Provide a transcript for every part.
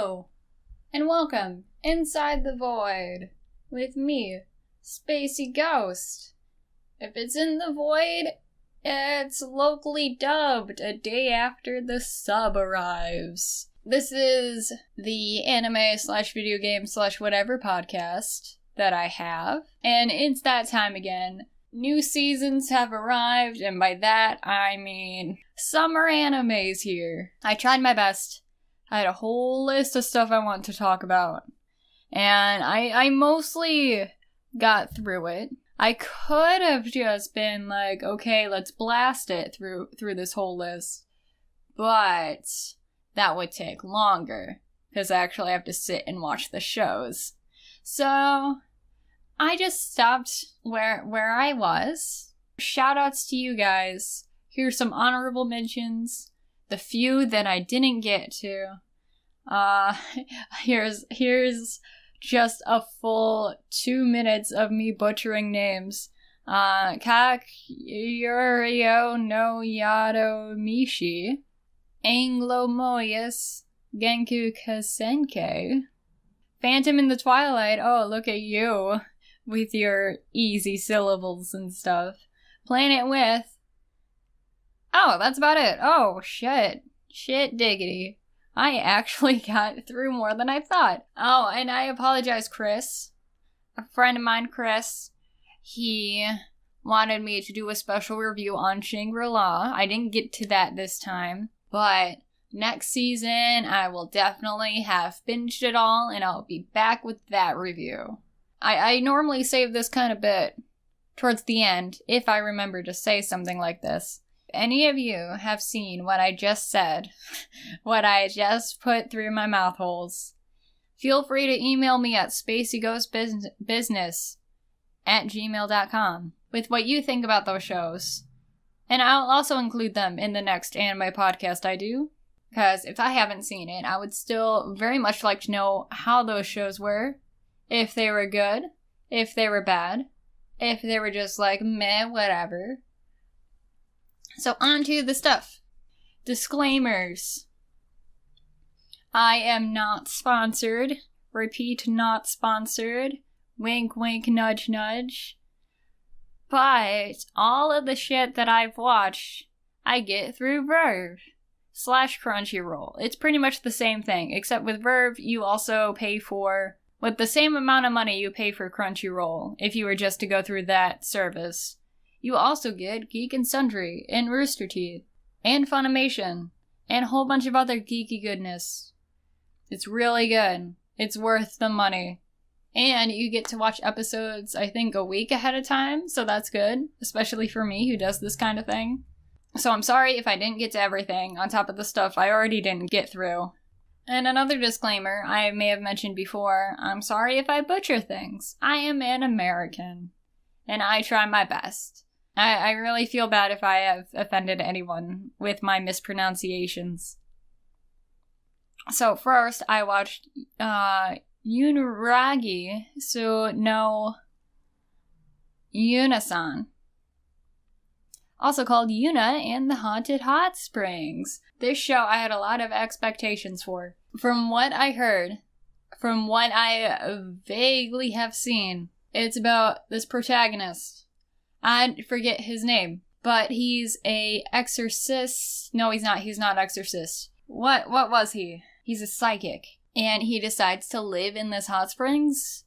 Hello, and welcome Inside the Void with me, Spacey Ghost. If it's in the void, it's locally dubbed a day after the sub arrives. This is the anime/video game/whatever podcast that I have, and it's that time again. New seasons have arrived, and by that I mean summer animes here. I tried my best. I had a whole list of stuff I want to talk about, and I mostly got through it. I could have just been like, okay, let's blast it through this whole list, but that would take longer, because I actually have to sit and watch the shows. So I just stopped where I was. Shoutouts to you guys. Here's some honorable mentions. The few that I didn't get to. Here's just a full 2 minutes of me butchering names. Kakyurio no Yado Mishi. Anglo Moyas. Genku Kasenke. Phantom in the Twilight. Oh, look at you with your easy syllables and stuff. Planet with. Oh, that's about it. Oh, shit. Shit diggity. I actually got through more than I thought. Oh, and I apologize, Chris. A friend of mine, Chris, he wanted me to do a special review on Shangri-La. I didn't get to that this time, but next season I will definitely have binged it all, and I'll be back with that review. I normally save this kind of bit towards the end, if I remember to say something like this. Any of you have seen what I just said, what I just put through my mouth holes, feel free to email me at spaceygghostbusiness@gmail.com with what you think about those shows. And I'll also include them in the next anime podcast I do, because if I haven't seen it, I would still very much like to know how those shows were, if they were good, if they were bad, if they were just like meh, whatever. So on to the stuff. Disclaimers. I am not sponsored. Repeat, not sponsored. Wink, wink, nudge, nudge. But all of the shit that I've watched, I get through Verve/Crunchyroll. It's pretty much the same thing, except with Verve, you also pay for, with the same amount of money you pay for Crunchyroll, if you were just to go through that service. You also get Geek and Sundry, and Rooster Teeth, and Funimation, and a whole bunch of other geeky goodness. It's really good. It's worth the money. And you get to watch episodes, I think, a week ahead of time, so that's good, especially for me who does this kind of thing. So I'm sorry if I didn't get to everything, on top of the stuff I already didn't get through. And another disclaimer I may have mentioned before, I'm sorry if I butcher things. I am an American, and I try my best. I really feel bad if I have offended anyone with my mispronunciations. So first, I watched Yunaragi no Yuna-san, also called Yuna and the Haunted Hot Springs. This show I had a lot of expectations for. From what I heard, from what I vaguely have seen, it's about this protagonist. I forget his name, but he's a exorcist. No, he's not exorcist. What was he? He's a psychic. And he decides to live in this hot springs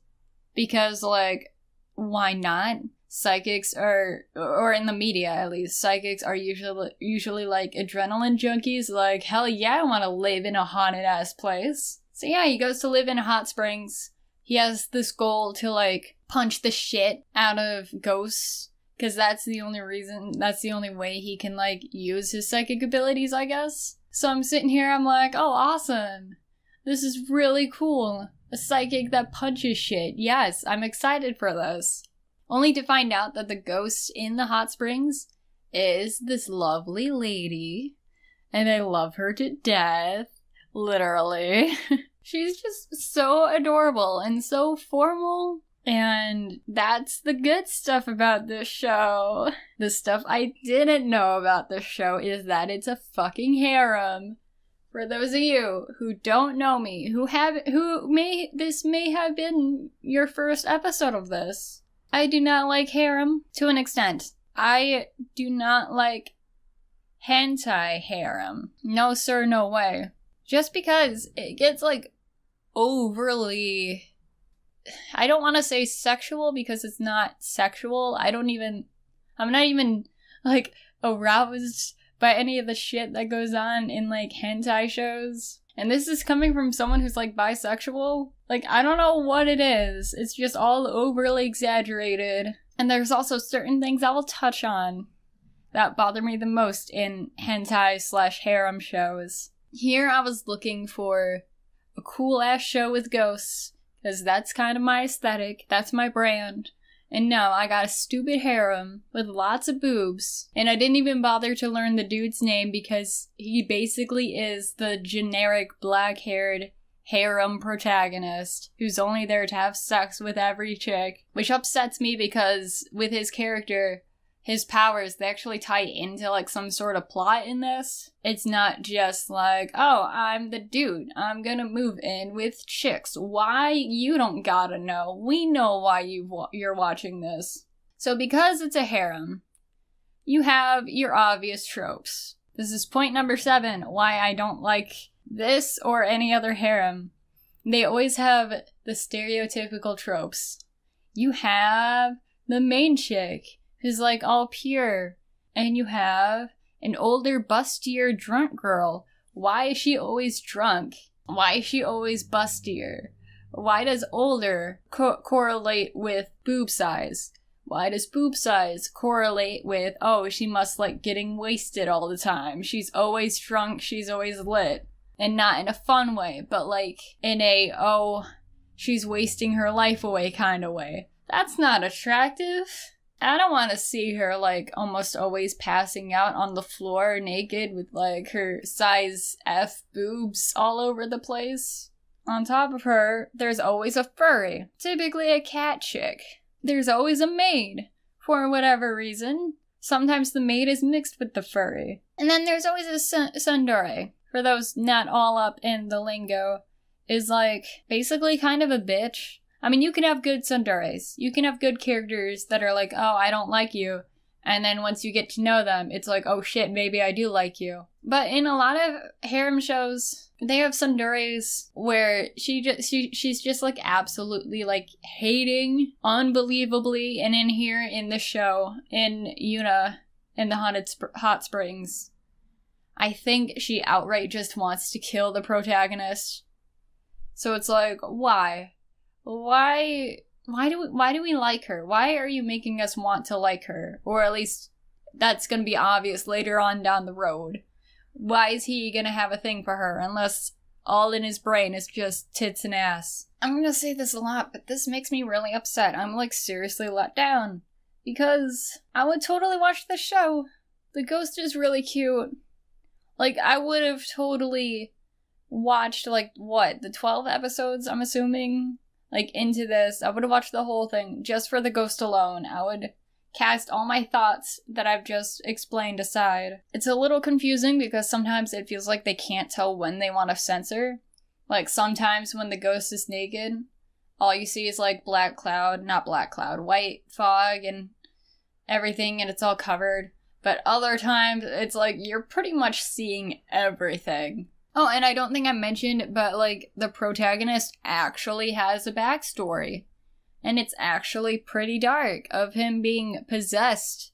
because, like, why not? Psychics are, or in the media at least, psychics are usually like adrenaline junkies. Like, hell yeah, I want to live in a haunted ass place. So yeah, he goes to live in hot springs. He has this goal to, like, punch the shit out of ghosts. Because that's the only way he can, like, use his psychic abilities, I guess. So I'm sitting here, I'm like, oh, awesome. This is really cool. A psychic that punches shit. Yes, I'm excited for this. Only to find out that the ghost in the hot springs is this lovely lady. And I love her to death. Literally. She's just so adorable and so formal. And that's the good stuff about this show. The stuff I didn't know about this show is that it's a fucking harem. For those of you who don't know me, this may have been your first episode of this, I do not like harem to an extent. I do not like hentai harem. No sir, no way. Just because it gets like overly, I don't want to say sexual because it's not sexual. I'm not even like aroused by any of the shit that goes on in like hentai shows. And this is coming from someone who's like bisexual. Like, I don't know what it is. It's just all overly exaggerated. And there's also certain things I will touch on that bother me the most in hentai/harem shows. Here I was looking for a cool ass show with ghosts, because that's kind of my aesthetic, that's my brand. And no, I got a stupid harem with lots of boobs, and I didn't even bother to learn the dude's name because he basically is the generic black-haired harem protagonist who's only there to have sex with every chick, which upsets me because with his character, his powers, they actually tie into like some sort of plot in this. It's not just like, oh, I'm the dude, I'm gonna move in with chicks. Why? You don't gotta know. We know why you're watching this. So because it's a harem, you have your obvious tropes. This is point number 7, why I don't like this or any other harem. They always have the stereotypical tropes. You have the main chick who's like all pure, and you have an older, bustier, drunk girl. Why is she always drunk? Why is she always bustier? Why does older correlate with boob size? Why does boob size correlate with, oh, she must like getting wasted all the time? She's always drunk, she's always lit. And not in a fun way, but like in a, oh, she's wasting her life away kind of way. That's not attractive. I don't want to see her, like, almost always passing out on the floor naked with, like, her size F boobs all over the place. On top of her, there's always a furry, typically a cat chick. There's always a maid, for whatever reason. Sometimes the maid is mixed with the furry. And then there's always a tsundere. For those not all up in the lingo, is, like, basically kind of a bitch. I mean, you can have good tsunderes. You can have good characters that are like, oh, I don't like you. And then once you get to know them, it's like, oh shit, maybe I do like you. But in a lot of harem shows, they have tsunderes where she's just like absolutely like hating unbelievably. And in here in the show, in Yuna, in the Haunted Hot Springs, I think she outright just wants to kill the protagonist. So it's like, why? Why do we like her? Why are you making us want to like her? Or at least that's gonna be obvious later on down the road. Why is he gonna have a thing for her unless all in his brain is just tits and ass? I'm gonna say this a lot, but this makes me really upset. I'm like seriously let down. Because I would totally watch the show. The ghost is really cute. Like, I would have totally watched, like, what, the 12 episodes, I'm assuming? Like, into this. I would have watched the whole thing just for the ghost alone. I would cast all my thoughts that I've just explained aside. It's a little confusing because sometimes it feels like they can't tell when they want to censor. Like, sometimes when the ghost is naked, all you see is, like, white fog and everything, and it's all covered. But other times, it's like, you're pretty much seeing everything. Oh, and I don't think I mentioned, but, like, the protagonist actually has a backstory. And it's actually pretty dark, of him being possessed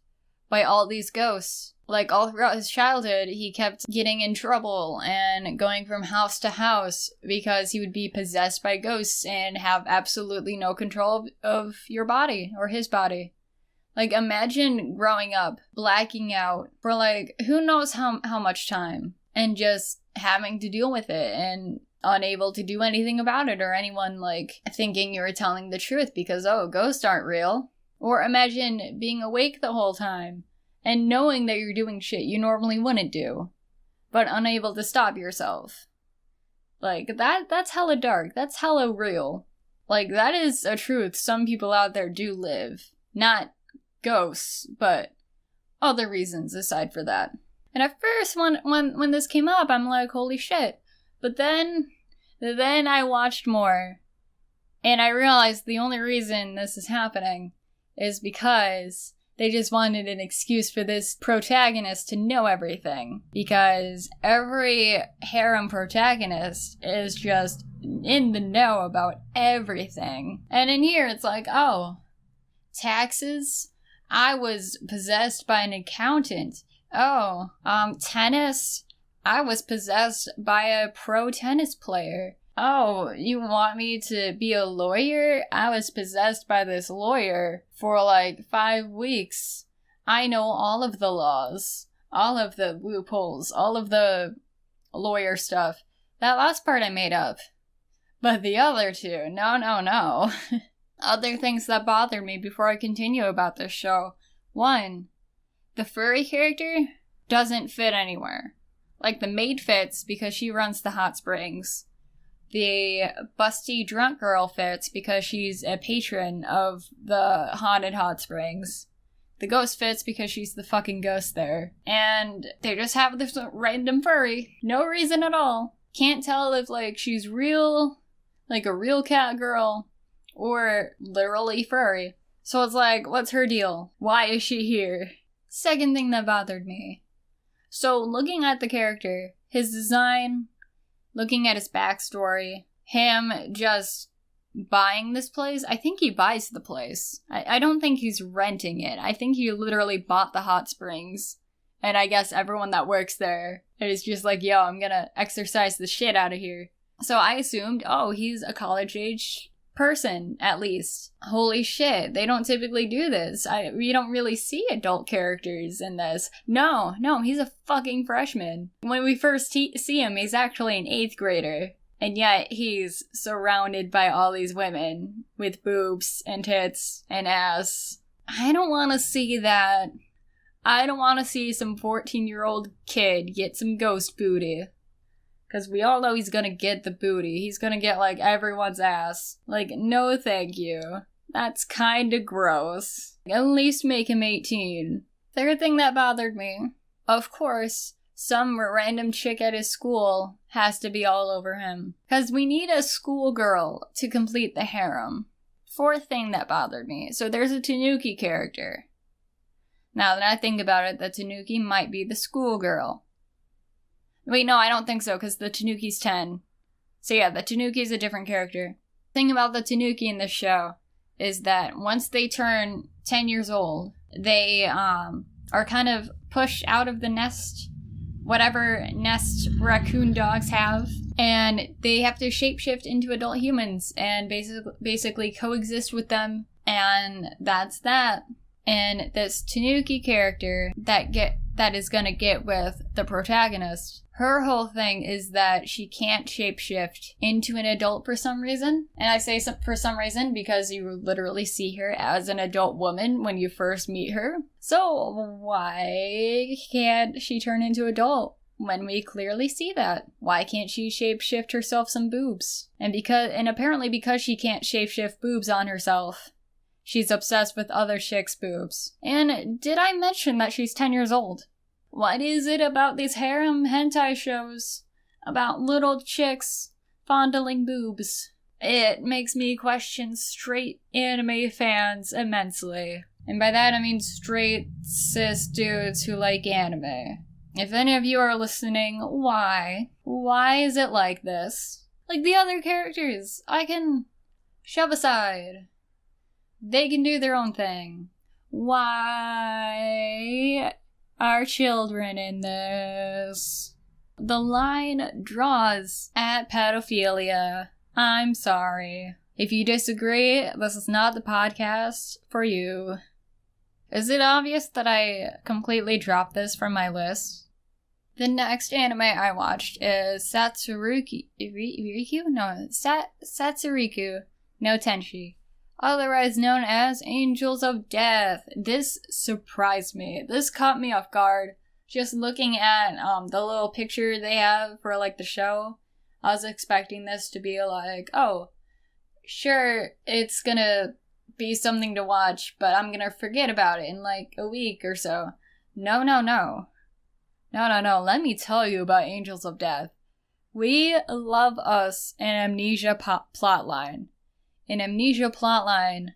by all these ghosts. Like, all throughout his childhood, he kept getting in trouble and going from house to house because he would be possessed by ghosts and have absolutely no control of your body, or his body. Like, imagine growing up, blacking out for, like, who knows how much time, and just having to deal with it and unable to do anything about it, or anyone, like, thinking you were telling the truth because, oh, ghosts aren't real. Or imagine being awake the whole time and knowing that you're doing shit you normally wouldn't do, but unable to stop yourself. Like, that's hella dark. That's hella real. Like, that is a truth some people out there do live. Not ghosts, but other reasons aside for that. And at first, when this came up, I'm like, holy shit. But then I watched more, and I realized the only reason this is happening is because they just wanted an excuse for this protagonist to know everything. Because every harem protagonist is just in the know about everything. And in here, it's like, oh, taxes? I was possessed by an accountant. Oh, tennis? I was possessed by a pro tennis player. Oh, you want me to be a lawyer? I was possessed by this lawyer for like 5 weeks. I know all of the laws, all of the loopholes, all of the lawyer stuff. That last part I made up. But the other two, no. Other things that bother me before I continue about this show. 1, the furry character doesn't fit anywhere. Like, the maid fits because she runs the hot springs. The busty drunk girl fits because she's a patron of the haunted hot springs. The ghost fits because she's the fucking ghost there. And they just have this random furry. No reason at all. Can't tell if, like, she's real, like a real cat girl, or literally furry. So it's like, what's her deal? Why is she here? Second thing that bothered me. So looking at the character, his design, looking at his backstory, him just buying this place, I think he buys the place. I don't think he's renting it. I think he literally bought the hot springs. And I guess everyone that works there is just like, yo, I'm gonna exercise the shit out of here. So I assumed, oh, he's a college-age person, at least. Holy shit, they don't typically do this. We don't really see adult characters in this. No, he's a fucking freshman. When we first see him, he's actually an 8th grader. And yet, he's surrounded by all these women with boobs and tits and ass. I don't want to see that. I don't want to see some 14-year-old kid get some ghost booty. Because we all know he's gonna get the booty. He's gonna get, like, everyone's ass. Like, no thank you. That's kinda gross. At least make him 18. Third thing that bothered me. Of course, some random chick at his school has to be all over him. Because we need a schoolgirl to complete the harem. Fourth thing that bothered me. So there's a Tanuki character. Now that I think about it, the Tanuki might be the schoolgirl. Wait, no, I don't think so, because the Tanuki's 10. So yeah, the Tanuki's a different character. The thing about the Tanuki in this show is that once they turn 10 years old, they are kind of pushed out of the nest, whatever nest raccoon dogs have, and they have to shapeshift into adult humans and basically coexist with them, and that's that. And this Tanuki character that is gonna get with the protagonist, her whole thing is that she can't shapeshift into an adult for some reason. And I say for some reason because you literally see her as an adult woman when you first meet her. So why can't she turn into adult when we clearly see that? Why can't she shapeshift herself some boobs? And apparently because she can't shapeshift boobs on herself, she's obsessed with other chicks' boobs. And did I mention that she's 10 years old? What is it about these harem hentai shows about little chicks fondling boobs? It makes me question straight anime fans immensely. And by that I mean straight cis dudes who like anime. If any of you are listening, why? Why is it like this? Like the other characters, I can shove aside. They can do their own thing. Why are children in this? The line draws at pedophilia. I'm sorry. If you disagree, this is not the podcast for you. Is it obvious that I completely dropped this from my list? The next anime I watched is Satsuriku no Tenshi, otherwise known as Angels of Death. This surprised me. This caught me off guard. Just looking at the little picture they have for like the show, I was expecting this to be like, oh, sure, it's gonna be something to watch, but I'm gonna forget about it in like a week or so. No. No, let me tell you about Angels of Death. We love us an amnesia plotline. An amnesia plotline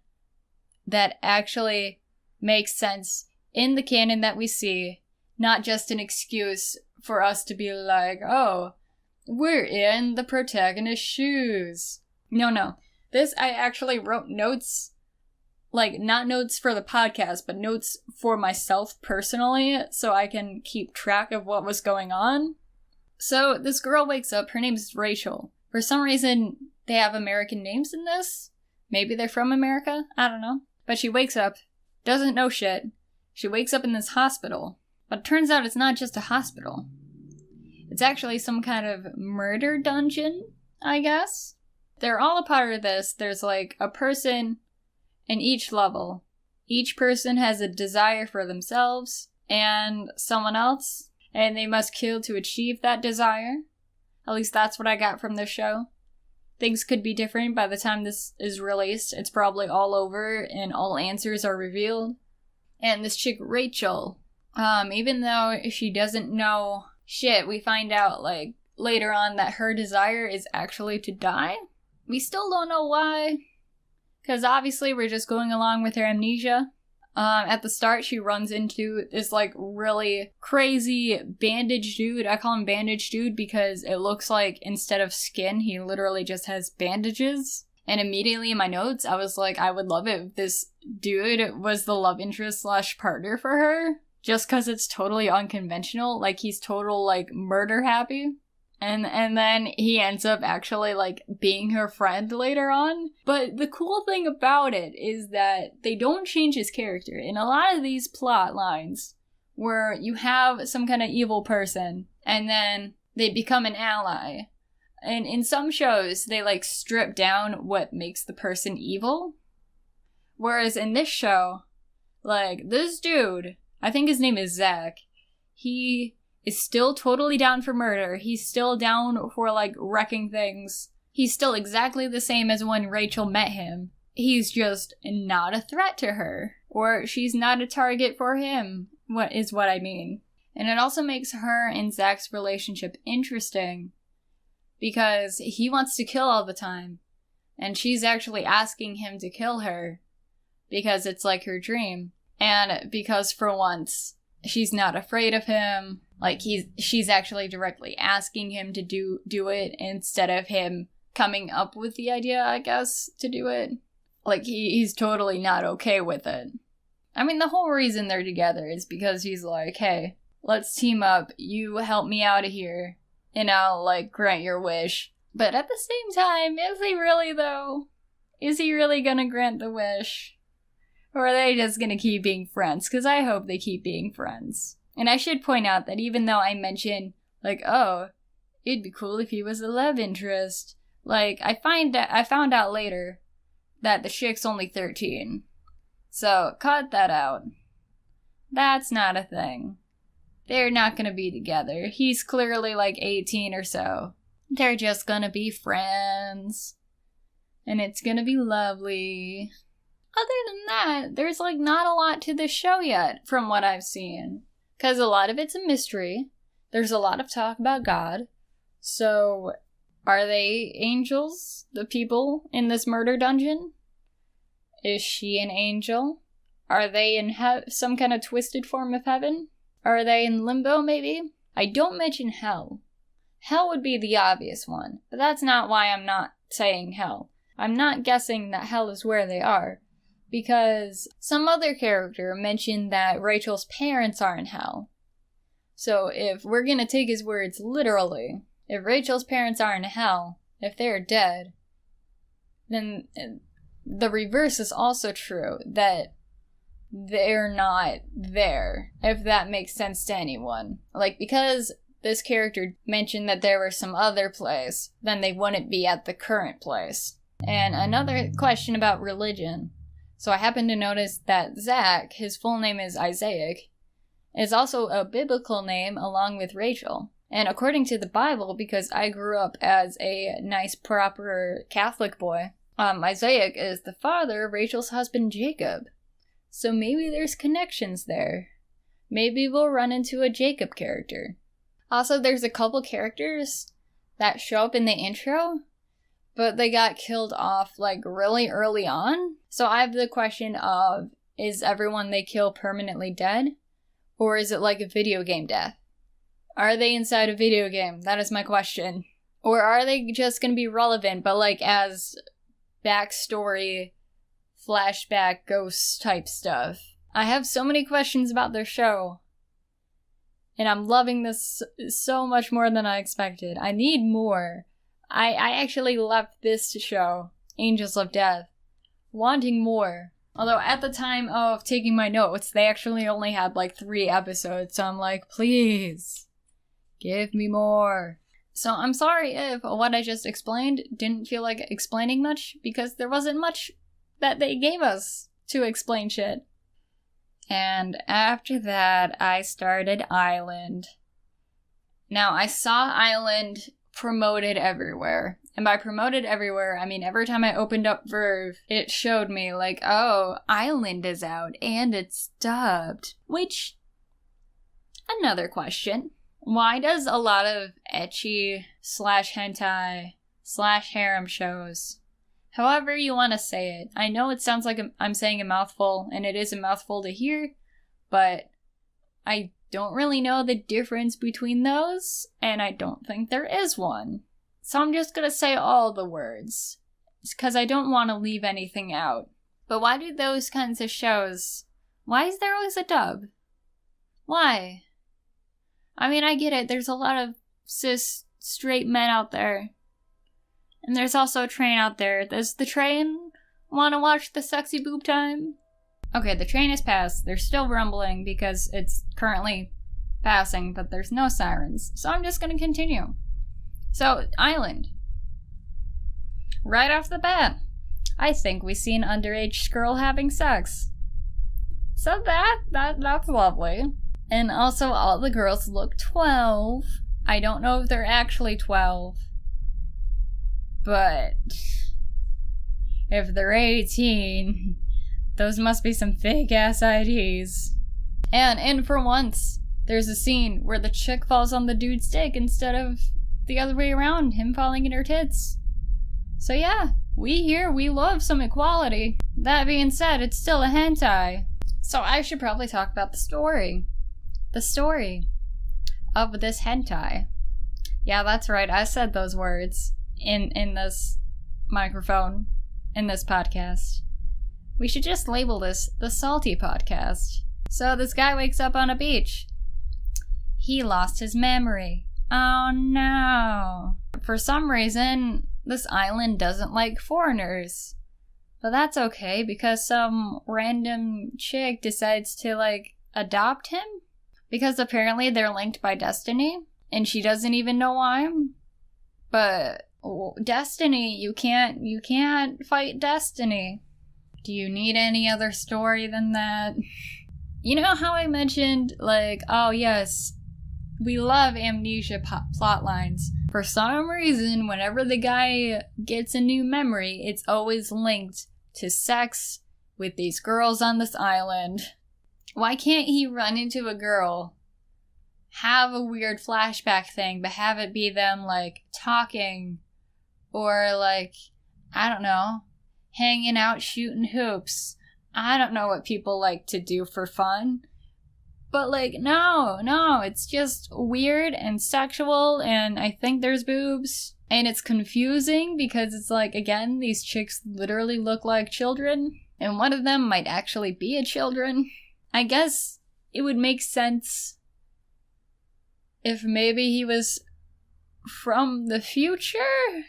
that actually makes sense in the canon that we see, not just an excuse for us to be like, oh, we're in the protagonist's shoes. No. This, I actually wrote notes, like, not notes for the podcast, but notes for myself personally, so I can keep track of what was going on. So, this girl wakes up, her name is Rachel. For some reason, they have American names in this. Maybe they're from America, I don't know. But she wakes up, doesn't know shit. She wakes up in this hospital. But it turns out it's not just a hospital. It's actually some kind of murder dungeon, I guess. They're all a part of this. There's like a person in each level. Each person has a desire for themselves and someone else, and they must kill to achieve that desire. At least that's what I got from this show. Things could be different by the time this is released. It's probably all over and all answers are revealed. And this chick, Rachel, even though she doesn't know shit, we find out, like, later on that her desire is actually to die. We still don't know why. Because obviously we're just going along with her amnesia. At the start, she runs into this, like, really crazy bandage dude. I call him bandage dude because it looks like instead of skin, he literally just has bandages. And immediately in my notes, I was like, I would love it if this dude was the love interest / partner for her. Just because it's totally unconventional. Like, he's total, like, murder happy. And then he ends up actually, like, being her friend later on. But the cool thing about it is that they don't change his character. In a lot of these plot lines, where you have some kind of evil person, and then they become an ally. And in some shows, they, like, strip down what makes the person evil. Whereas in this show, like, this dude, I think his name is Zach, he is still totally down for murder. He's still down for, like, wrecking things. He's still exactly the same as when Rachel met him. He's just not a threat to her. Or she's not a target for him, what I mean. And it also makes her and Zach's relationship interesting. Because he wants to kill all the time. And she's actually asking him to kill her. Because it's like her dream. And because for once, she's not afraid of him. Like, she's actually directly asking him to do it instead of him coming up with the idea, I guess, to do it. Like, he's totally not okay with it. I mean, the whole reason they're together is because he's like, hey, let's team up, you help me out of here, and I'll, like, grant your wish. But at the same time, is he really, though? Is he really gonna grant the wish? Or are they just gonna keep being friends? Because I hope they keep being friends. And I should point out that even though I mentioned, like, oh, it'd be cool if he was a love interest, like, I found out later that the chick's only 13. So, cut that out. That's not a thing. They're not gonna be together. He's clearly, like, 18 or so. They're just gonna be friends. And it's gonna be lovely. Other than that, there's, like, not a lot to this show yet, from what I've seen. Because a lot of it's a mystery. There's a lot of talk about God. So, are they angels? The people in this murder dungeon? Is she an angel? Are they in some kind of twisted form of heaven? Are they in limbo, maybe? I don't mention hell. Hell would be the obvious one. But that's not why I'm not saying hell. I'm not guessing that hell is where they are. Because some other character mentioned that Rachel's parents are in hell. So if we're gonna take his words literally, if Rachel's parents are in hell, if they're dead, then the reverse is also true, that they're not there, if that makes sense to anyone. Like, because this character mentioned that there was some other place, then they wouldn't be at the current place. And another question about religion. So I happened to notice that Zach, his full name is Isaac, is also a biblical name along with Rachel. And according to the Bible, because I grew up as a nice, proper Catholic boy, Isaac is the father of Rachel's husband, Jacob. So maybe there's connections there. maybe we'll run into a Jacob character. Also, there's a couple characters that show up in the intro, but they got killed off, like, really early on. So I have the question of, is everyone they kill permanently dead? Or is it like a video game death? Are they inside a video game? That is my question. Or are they just gonna be relevant, but like as backstory, flashback, ghost type stuff? I have so many questions about their show. And I'm loving this so much more than I expected. I need more. I actually left this show, Angels of Death, wanting more. Although at the time of taking my notes, they actually only had like 3 episodes, so I'm like, please, give me more. So I'm sorry if what I just explained didn't feel like explaining much, because there wasn't much that they gave us to explain shit. And after that, I started Island. Now, I saw Island promoted everywhere. And by promoted everywhere, I mean every time I opened up Verve, it showed me like, oh, Island is out and it's dubbed. Which, another question. Why does a lot of ecchi / hentai / harem shows, however you want to say it, I know it sounds like I'm saying a mouthful, and it is a mouthful to hear, but I don't really know the difference between those, and I don't think there is one. So I'm just gonna say all the words, because I don't want to leave anything out. But why do those kinds of shows, why is there always a dub? Why? I mean, I get it, there's a lot of cis straight men out there. And there's also a train out there. Does the train want to watch the sexy boob time? Okay, the train has passed. They're still rumbling because it's currently passing, but there's no sirens. So I'm just gonna continue. So, Island. Right off the bat, I think we see an underage girl having sex. So that's lovely. And also, all the girls look 12. I don't know if they're actually 12. But if they're 18, those must be some fake-ass IDs. And for once, there's a scene where the chick falls on the dude's dick instead of the other way around, him falling in her tits. So yeah, we love some equality. That being said, it's still a hentai. So I should probably talk about the story. The story of this hentai. Yeah, that's right, I said those words in this microphone, in this podcast. We should just label this the Salty Podcast. So this guy wakes up on a beach. He lost his memory. Oh no. For some reason, this island doesn't like foreigners. But that's okay, because some random chick decides to, like, adopt him? Because apparently they're linked by destiny, and she doesn't even know why. But destiny, you can't fight destiny. Do you need any other story than that? You know how I mentioned, like, oh yes, we love amnesia plot lines. For some reason, whenever the guy gets a new memory, it's always linked to sex with these girls on this island. Why can't he run into a girl, have a weird flashback thing, but have it be them, like, talking, or, like, I don't know, hanging out shooting hoops. I don't know what people like to do for fun. But, like, no, it's just weird and sexual, and I think there's boobs. And it's confusing because it's like, again, these chicks literally look like children, and one of them might actually be a children. I guess it would make sense if maybe he was from the future,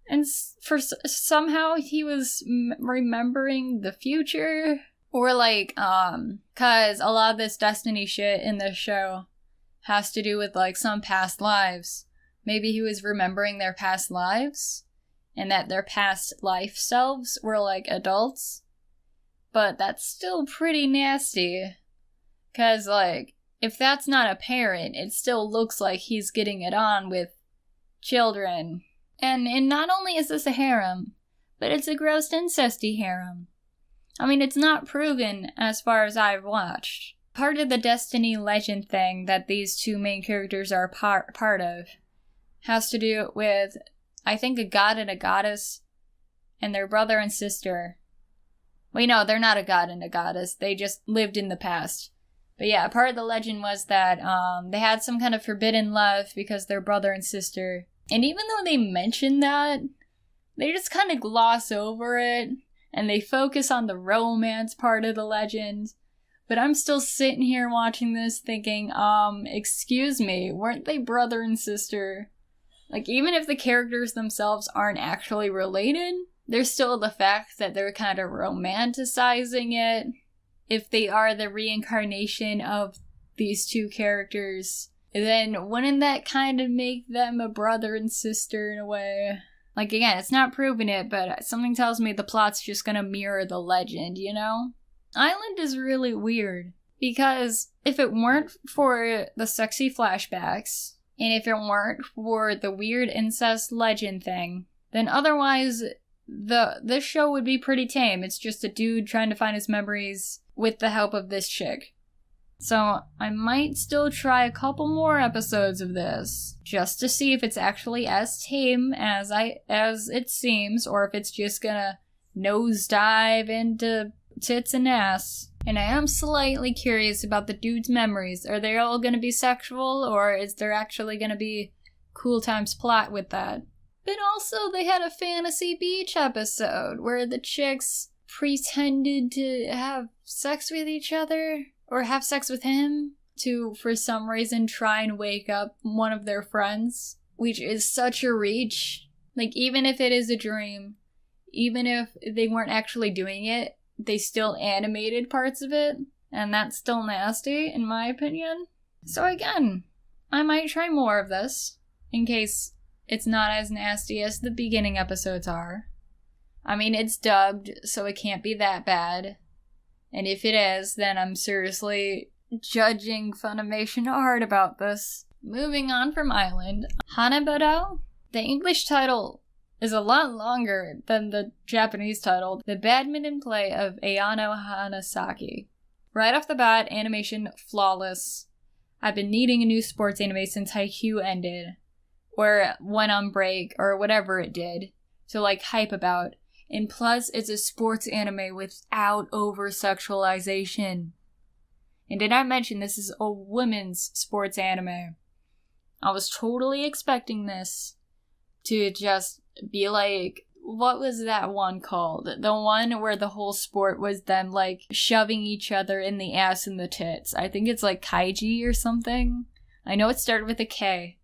and somehow he was remembering the future. Or like, cause a lot of this destiny shit in this show has to do with like some past lives. Maybe he was remembering their past lives, and that their past life selves were like adults. But that's still pretty nasty. Cause like, if that's not apparent, it still looks like he's getting it on with children. And not only is this a harem, but it's a gross incesty harem. I mean, it's not proven as far as I've watched. part of the Destiny legend thing that these two main characters are part of has to do with, I think, a god and a goddess and their brother and sister. Wait, no, they're not a god and a goddess. They just lived in the past. But yeah, part of the legend was that they had some kind of forbidden love because they're brother and sister. And even though they mention that, they just kind of gloss over it, and they focus on the romance part of the legend. But I'm still sitting here watching this thinking, excuse me, weren't they brother and sister? Like, even if the characters themselves aren't actually related, there's still the fact that they're kind of romanticizing it. If they are the reincarnation of these two characters, then wouldn't that kind of make them a brother and sister in a way? Like, again, it's not proving it, but something tells me the plot's just gonna mirror the legend, you know? Island is really weird, because if it weren't for the sexy flashbacks, and if it weren't for the weird incest legend thing, then otherwise, this show would be pretty tame. It's just a dude trying to find his memories with the help of this chick. So I might still try a couple more episodes of this, just to see if it's actually as tame as it seems, or if it's just gonna nosedive into tits and ass. And I am slightly curious about the dude's memories. Are they all gonna be sexual, or is there actually gonna be cool times plot with that? But also, they had a fantasy beach episode where the chicks pretended to have sex with each other, or have sex with him, to, for some reason, try and wake up one of their friends, which is such a reach. Like, even if it is a dream, even if they weren't actually doing it, they still animated parts of it, and that's still nasty, in my opinion. So again, I might try more of this, in case it's not as nasty as the beginning episodes are. I mean, it's dubbed, so it can't be that bad. And if it is, then I'm seriously judging Funimation hard about this. Moving on from Island, Hanabado. The English title is a lot longer than the Japanese title, The Badminton Play of Ayano Hanasaki. Right off the bat, animation flawless. I've been needing a new sports anime since Haikyuu ended, or it went on break, or whatever it did, to like hype about. And plus, it's a sports anime without over-sexualization. And did I mention this is a women's sports anime? I was totally expecting this to just be like, what was that one called? The one where the whole sport was them, like, shoving each other in the ass and the tits. I think it's like Kaiji or something. I know it started with a K,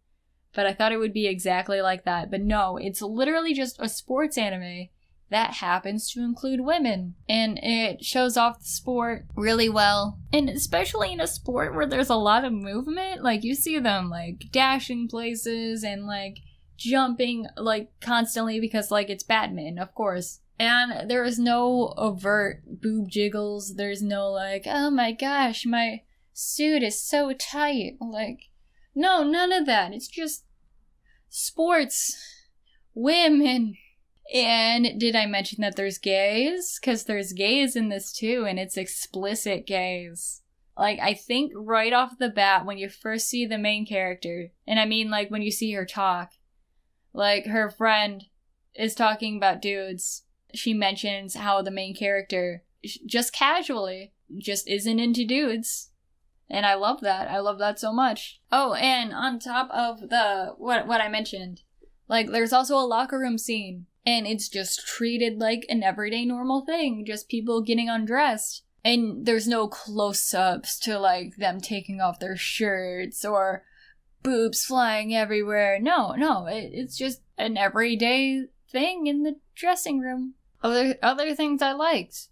but I thought it would be exactly like that. But no, it's literally just a sports anime that happens to include women, and it shows off the sport really well, and especially in a sport where there's a lot of movement. Like, you see them like dashing places and like jumping like constantly, because like it's badminton, of course, and there is no overt boob jiggles. There's no like, oh my gosh, my suit is so tight. Like, no, none of that. It's just sports, women. And did I mention that there's gays? Because there's gays in this too, and it's explicit gays. Like, I think right off the bat, when you first see the main character, and I mean like when you see her talk, like her friend is talking about dudes, she mentions how the main character, just casually, just isn't into dudes. And I love that. I love that so much. Oh, and on top of the, what I mentioned, like there's also a locker room scene. And it's just treated like an everyday normal thing, just people getting undressed. And there's no close-ups to, like, them taking off their shirts or boobs flying everywhere. No, it's just an everyday thing in the dressing room. Other things I liked.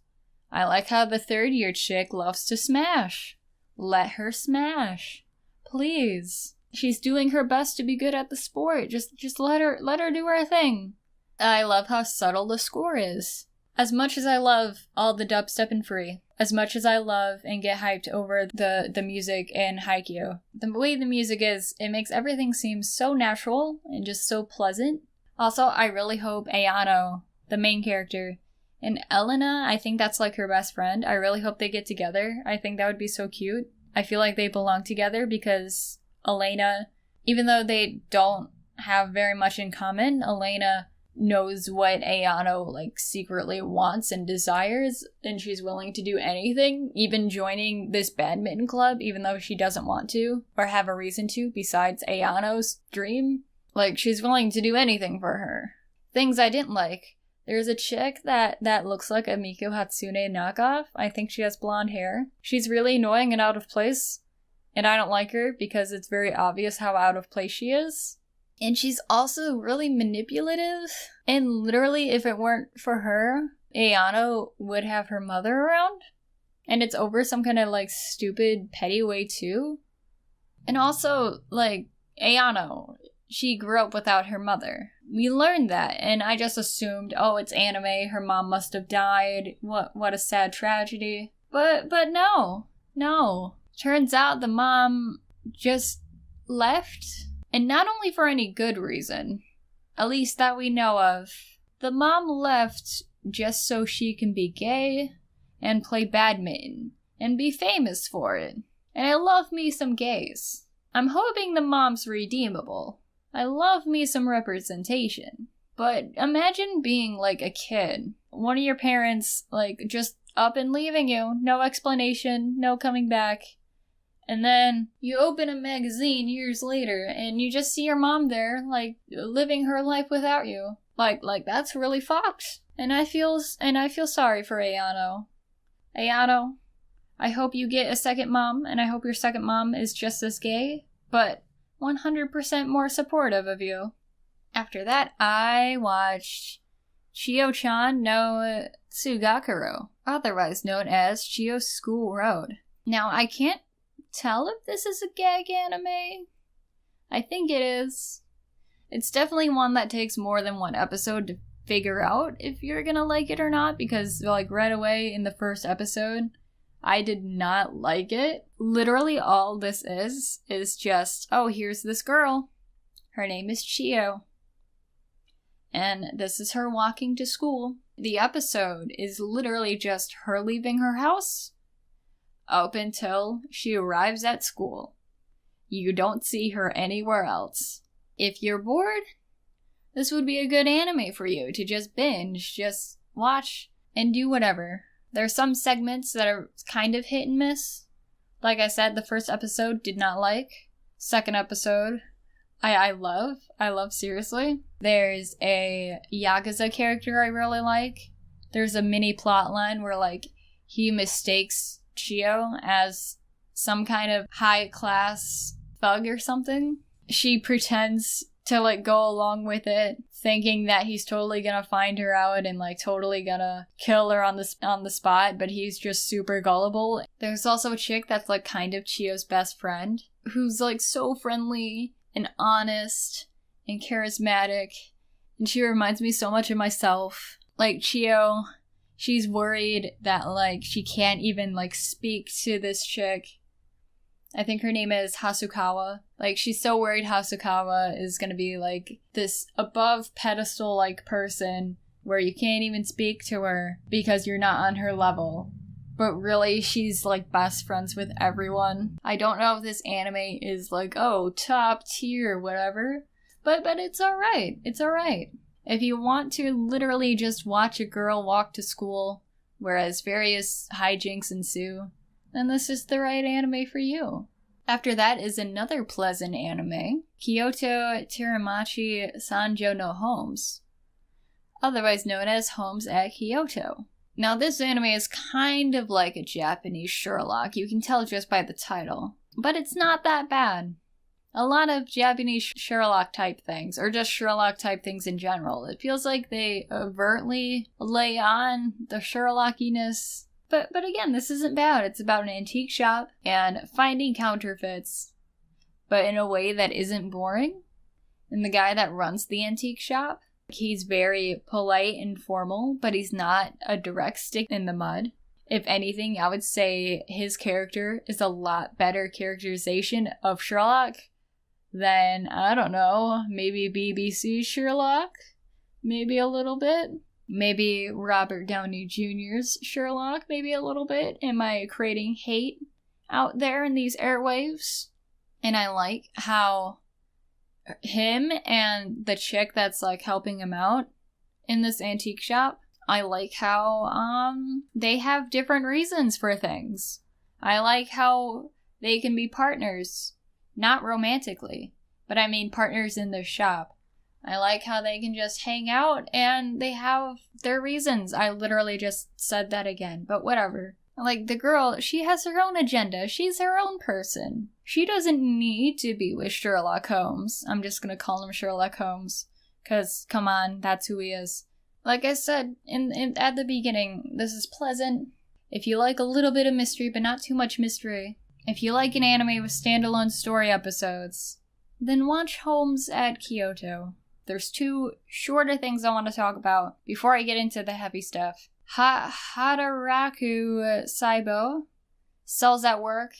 I like how the third-year chick loves to smash. Let her smash. Please. She's doing her best to be good at the sport. Just let her do her thing. I love how subtle the score is. As much as I love all the dubstep and free, as much as I love and get hyped over the music in Haikyuu, the way the music is, it makes everything seem so natural and just so pleasant. Also, I really hope Ayano, the main character, And Elena, I think that's like her best friend. I really hope they get together. I think that would be so cute. I feel like they belong together because Elena, even though they don't have very much in common, Elena knows what Ayano like secretly wants and desires, and she's willing to do anything, even joining this badminton club, even though she doesn't want to or have a reason to besides Ayano's dream. Like, she's willing to do anything for her. Things I didn't like. There's a chick that looks like a Miku Hatsune knockoff. I think she has blonde hair. She's really annoying and out of place, and I don't like her because it's very obvious how out of place she is. And she's also really manipulative. And literally, if it weren't for her, Ayano would have her mother around. And it's over some kind of, like, stupid, petty way, too. And also, like, Ayano, she grew up without her mother. We learned that, and I just assumed, oh, it's anime, her mom must have died, what a sad tragedy. But no. Turns out the mom just left. And not only for any good reason, at least that we know of. The mom left just so she can be gay and play badminton and be famous for it. And I love me some gays. I'm hoping the mom's redeemable. I love me some representation. But imagine being like a kid. One of your parents, like, just up and leaving you. No explanation, no coming back. And then you open a magazine years later and you just see your mom there, like, living her life without you. Like that's really fucked. And I feel sorry for Ayano. Ayano, I hope you get a second mom, and I hope your second mom is just as gay, but 100% more supportive of you. After that, I watched Chiyo-chan no Tsugakuro, otherwise known as Chiyo's School Road. Now, I can't tell if this is a gag anime. I think it is. It's definitely one that takes more than one episode to figure out if you're gonna like it or not, because, like, right away in the first episode, I did not like it. Literally all this is just, oh, here's this girl. Her name is Chiyo. And this is her walking to school. The episode is literally just her leaving her house up until she arrives at school. You don't see her anywhere else. If you're bored, this would be a good anime for you to just binge, just watch, and do whatever. There's some segments that are kind of hit and miss. Like I said, the first episode did not like. Second episode, I love seriously. There's a Yakuza character I really like. There's a mini plot line where, like, he mistakes Chiyo as some kind of high-class thug or something. She pretends to, like, go along with it, thinking that he's totally gonna find her out and, like, totally gonna kill her on the spot, but he's just super gullible. There's also a chick that's, like, kind of Chiyo's best friend, who's, like, so friendly and honest and charismatic, and she reminds me so much of myself. Like, Chiyo, she's worried that, like, she can't even, like, speak to this chick. I think her name is Hasukawa. Like, she's so worried Hasukawa is gonna be, like, this above pedestal, like, person where you can't even speak to her because you're not on her level. But really, she's, like, best friends with everyone. I don't know if this anime is, like, oh, top tier, whatever. But it's alright. It's alright. If you want to literally just watch a girl walk to school, whereas various hijinks ensue, then this is the right anime for you. After that is another pleasant anime, Kyoto Teramachi Sanjo no Holmes, otherwise known as Holmes at Kyoto. Now, this anime is kind of like a Japanese Sherlock, you can tell just by the title, but it's not that bad. A lot of Japanese Sherlock type things, or just Sherlock type things in general, it feels like they overtly lay on the Sherlockiness. But again, this isn't bad. It's about an antique shop and finding counterfeits, but in a way that isn't boring. And the guy that runs the antique shop, he's very polite and formal, but he's not a direct stick in the mud. If anything, I would say his character is a lot better characterization of Sherlock than, I don't know, maybe BBC Sherlock? Maybe a little bit? Maybe Robert Downey Jr.'s Sherlock, maybe a little bit. Am I creating hate out there in these airwaves? And I like how him and the chick that's like helping him out in this antique shop, I like how they have different reasons for things. I like how they can be partners, not romantically, but I mean partners in the shop. I like how they can just hang out and they have their reasons. I literally just said that again, but whatever. Like, the girl, she has her own agenda. She's her own person. She doesn't need to be with Sherlock Holmes. I'm just gonna call him Sherlock Holmes. Cause, come on, that's who he is. Like I said at the beginning, this is pleasant. If you like a little bit of mystery, but not too much mystery. If you like an anime with standalone story episodes, then watch Holmes at Kyoto. There's 2 shorter things I want to talk about before I get into the heavy stuff. Haru Saibo, Cells at Work.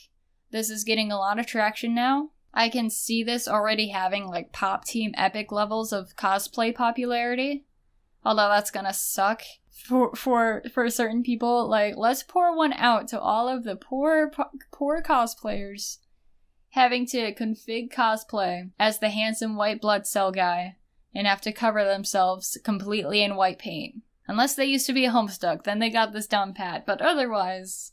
This is getting a lot of traction now. I can see this already having like Pop Team Epic levels of cosplay popularity. Although that's gonna suck for certain people. Like, let's pour one out to all of the poor cosplayers having to config cosplay as the handsome white blood cell guy and have to cover themselves completely in white paint. Unless they used to be a Homestuck, then they got this down pat. But otherwise,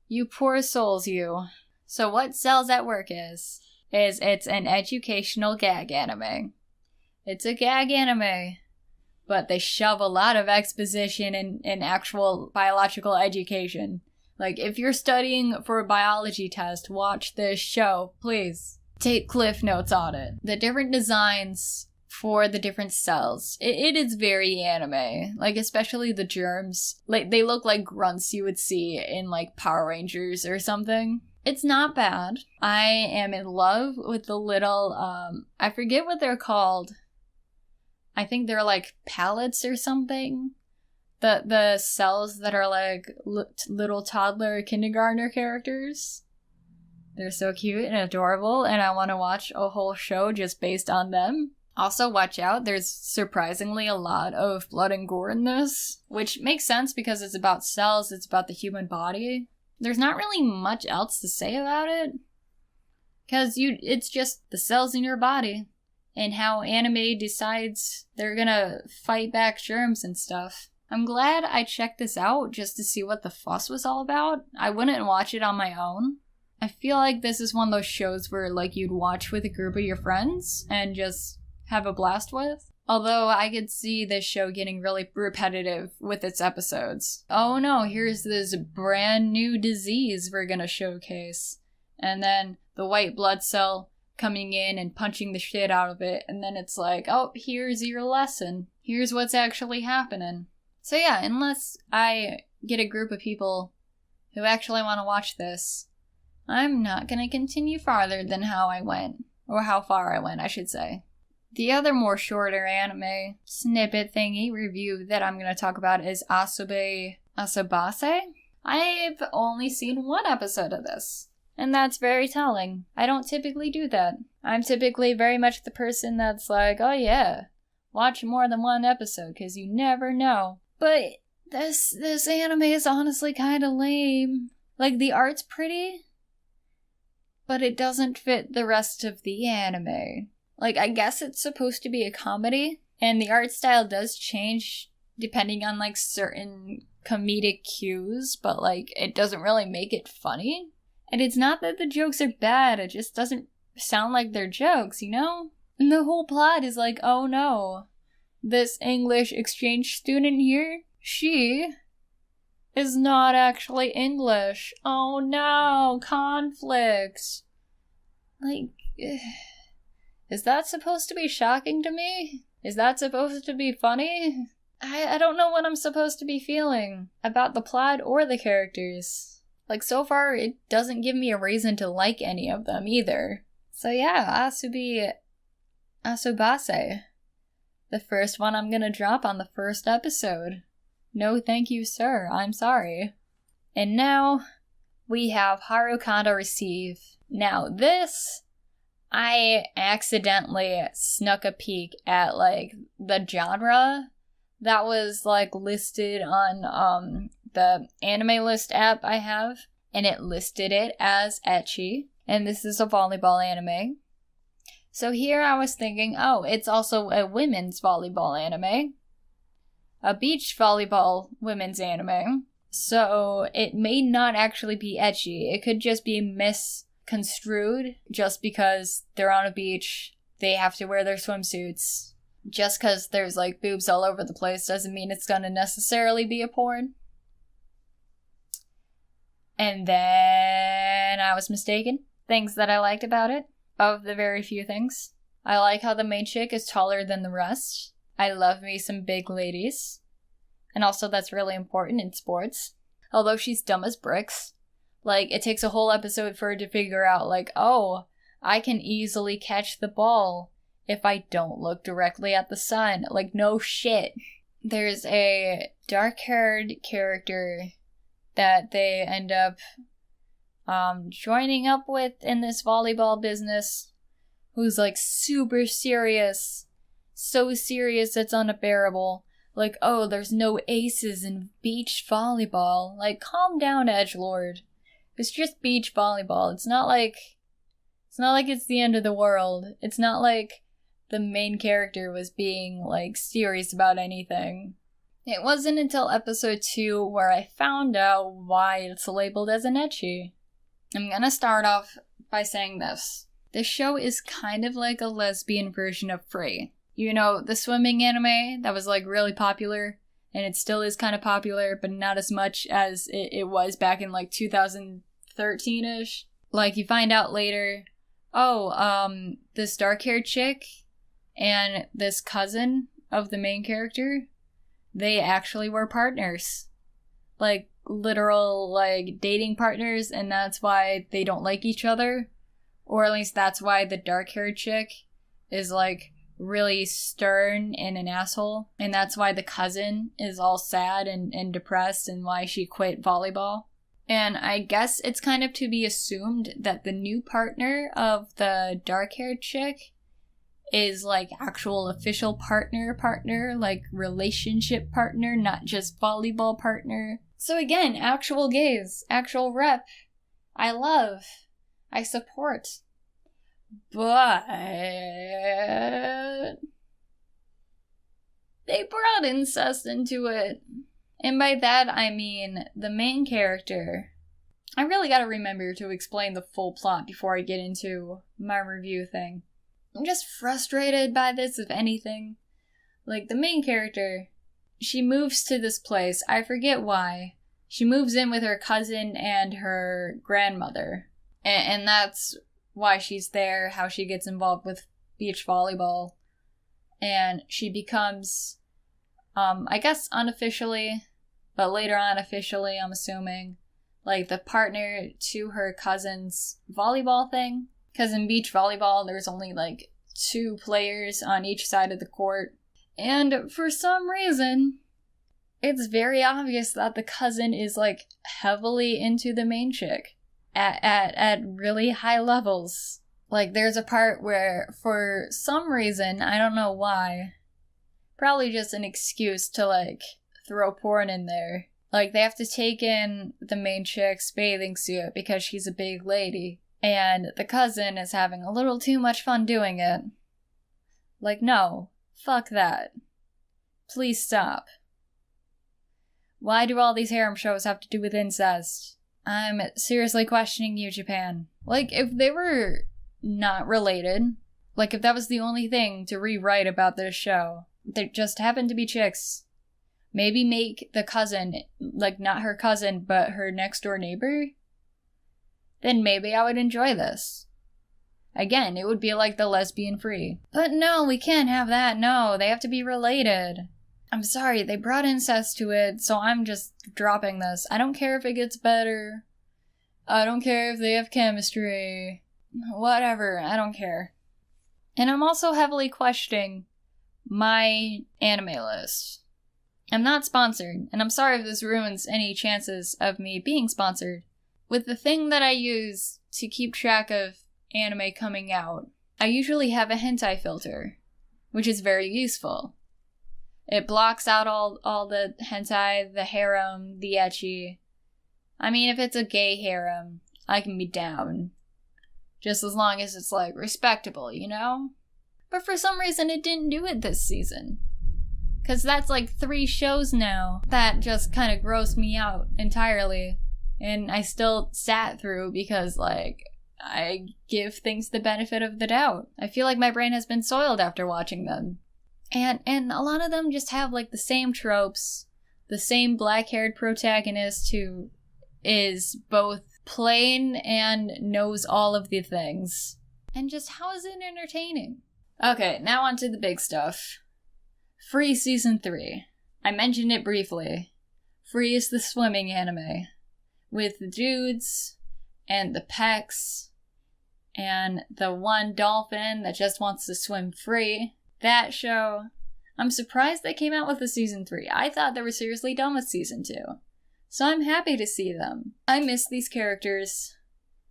you poor souls, you. So what Cells at Work is it's an educational gag anime. It's a gag anime, but they shove a lot of exposition and actual biological education. Like, if you're studying for a biology test, watch this show, please. Take cliff notes on it. The different designs for the different cells. It is very anime. Like, especially the germs. Like, they look like grunts you would see in, like, Power Rangers or something. It's not bad. I am in love with the little, I forget what they're called. I think they're, like, pallets or something. The cells that are, like, little toddler kindergartner characters. They're so cute and adorable, and I want to watch a whole show just based on them. Also, watch out, there's surprisingly a lot of blood and gore in this, which makes sense because it's about cells, it's about the human body. There's not really much else to say about it, because it's just the cells in your body, and how anime decides they're gonna fight back germs and stuff. I'm glad I checked this out just to see what the fuss was all about. I wouldn't watch it on my own. I feel like this is one of those shows where, like, you'd watch with a group of your friends and just have a blast with. Although I could see this show getting really repetitive with its episodes. Oh no, here's this brand new disease we're gonna showcase. And then the white blood cell coming in and punching the shit out of it. And then it's like, oh, here's your lesson. Here's what's actually happening. So yeah, unless I get a group of people who actually want to watch this, I'm not gonna continue farther than how I went. Or how far I went, I should say. The other more shorter anime snippet thingy review that I'm going to talk about is Ossabaw. I've only seen 1 episode of this, and that's very telling. I don't typically do that. I'm typically very much the person that's like, oh yeah, watch more than 1 episode, because you never know. But this anime is honestly kind of lame. Like, the art's pretty, but it doesn't fit the rest of the anime. Like, I guess it's supposed to be a comedy, and the art style does change depending on, like, certain comedic cues, but, like, it doesn't really make it funny. And it's not that the jokes are bad, it just doesn't sound like they're jokes, you know? And the whole plot is like, oh no, this English exchange student here, she is not actually English. Oh no, conflicts. Like, is that supposed to be shocking to me? Is that supposed to be funny? I don't know what I'm supposed to be feeling about the plot or the characters. Like, so far, it doesn't give me a reason to like any of them either. So yeah, Ossabaw. The first one I'm gonna drop on the first episode. No thank you, sir. I'm sorry. And now, we have Haru Kanto Receive. Now this, I accidentally snuck a peek at, like, the genre that was like listed on the anime list app I have, and it listed it as ecchi, and this is a volleyball anime. So here I was thinking, oh, it's also a women's volleyball anime, a beach volleyball women's anime. So it may not actually be ecchi. It could just be misconstrued just because they're on a beach. They have to wear their swimsuits. Just because there's like boobs all over the place doesn't mean it's gonna necessarily be a porn. And then I was mistaken. Things that I liked about it, of the very few things. I like how the main chick is taller than the rest. I love me some big ladies. And also that's really important in sports. Although she's dumb as bricks. Like, it takes a whole episode for her to figure out, like, oh, I can easily catch the ball if I don't look directly at the sun. Like, no shit. There's a dark-haired character that they end up joining up with in this volleyball business, who's like super serious. So serious it's unbearable. Like, oh, there's no aces in beach volleyball. Like, calm down, edgelord. It's just beach volleyball. It's not like it's the end of the world. It's not like the main character was being, like, serious about anything. It wasn't until episode 2 where I found out why it's labeled as an ecchi. I'm gonna start off by saying this. This show is kind of like a lesbian version of Free. You know, the swimming anime that was, like, really popular, and it still is kind of popular, but not as much as it was back in, like, 2013-ish. Like, you find out later, oh, this dark-haired chick and this cousin of the main character, they actually were partners. Like, literal, like, dating partners, and that's why they don't like each other. Or at least that's why the dark-haired chick is, like, really stern and an asshole. And that's why the cousin is all sad and depressed and why she quit volleyball. And I guess it's kind of to be assumed that the new partner of the dark-haired chick is like actual official partner, like relationship partner, not just volleyball partner. So again, actual gays, actual rep. I love. I support. But they brought incest into it. And by that I mean the main character. I really gotta remember to explain the full plot before I get into my review thing. I'm just frustrated by this, if anything. Like, the main character, she moves to this place. I forget why. She moves in with her cousin and her grandmother. And that's why she's there, how she gets involved with beach volleyball. And she becomes, I guess unofficially, but later on officially, I'm assuming, like the partner to her cousin's volleyball thing. Because in beach volleyball, there's only like 2 players on each side of the court. And for some reason, it's very obvious that the cousin is like heavily into the main chick. At really high levels. Like, there's a part where, for some reason, I don't know why, probably just an excuse to, like, throw porn in there. Like, they have to take in the main chick's bathing suit because she's a big lady. And the cousin is having a little too much fun doing it. Like, no. Fuck that. Please stop. Why do all these harem shows have to do with incest? I'm seriously questioning you, Japan. Like, if they were not related, like, if that was the only thing to rewrite about this show, they just happened to be chicks, maybe make the cousin, like, not her cousin, but her next-door neighbor, then maybe I would enjoy this. Again, it would be like the lesbian Free. But no, we can't have that, no, they have to be related. I'm sorry, they brought incest to it, so I'm just dropping this. I don't care if it gets better. I don't care if they have chemistry. Whatever, I don't care. And I'm also heavily questioning my anime list. I'm not sponsored, and I'm sorry if this ruins any chances of me being sponsored. With the thing that I use to keep track of anime coming out, I usually have a hentai filter, which is very useful. It blocks out all the hentai, the harem, the ecchi. I mean, if it's a gay harem, I can be down. Just as long as it's, like, respectable, you know? But for some reason, it didn't do it this season. Because that's, like, 3 shows now that just kind of grossed me out entirely. And I still sat through because, like, I give things the benefit of the doubt. I feel like my brain has been soiled after watching them. And a lot of them just have, like, the same tropes. The same black-haired protagonist who is both plain and knows all of the things. And just how is it entertaining? Okay, now on to the big stuff. Free Season 3. I mentioned it briefly. Free is the swimming anime. With the dudes, and the pecs, and the one dolphin that just wants to swim free. That show. I'm surprised they came out with a Season 3. I thought they were seriously done with Season 2. So I'm happy to see them. I miss these characters.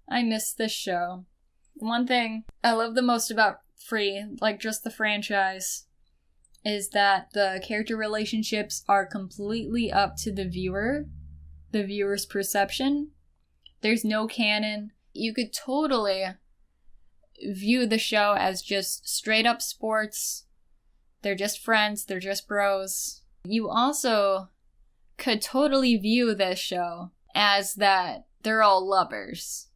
I miss this show. One thing I love the most about Free, like just the franchise, is that the character relationships are completely up to the viewer's perception. There's no canon. You could totally view the show as just straight up sports. They're just friends, they're just bros. You also could totally view this show as that they're all lovers.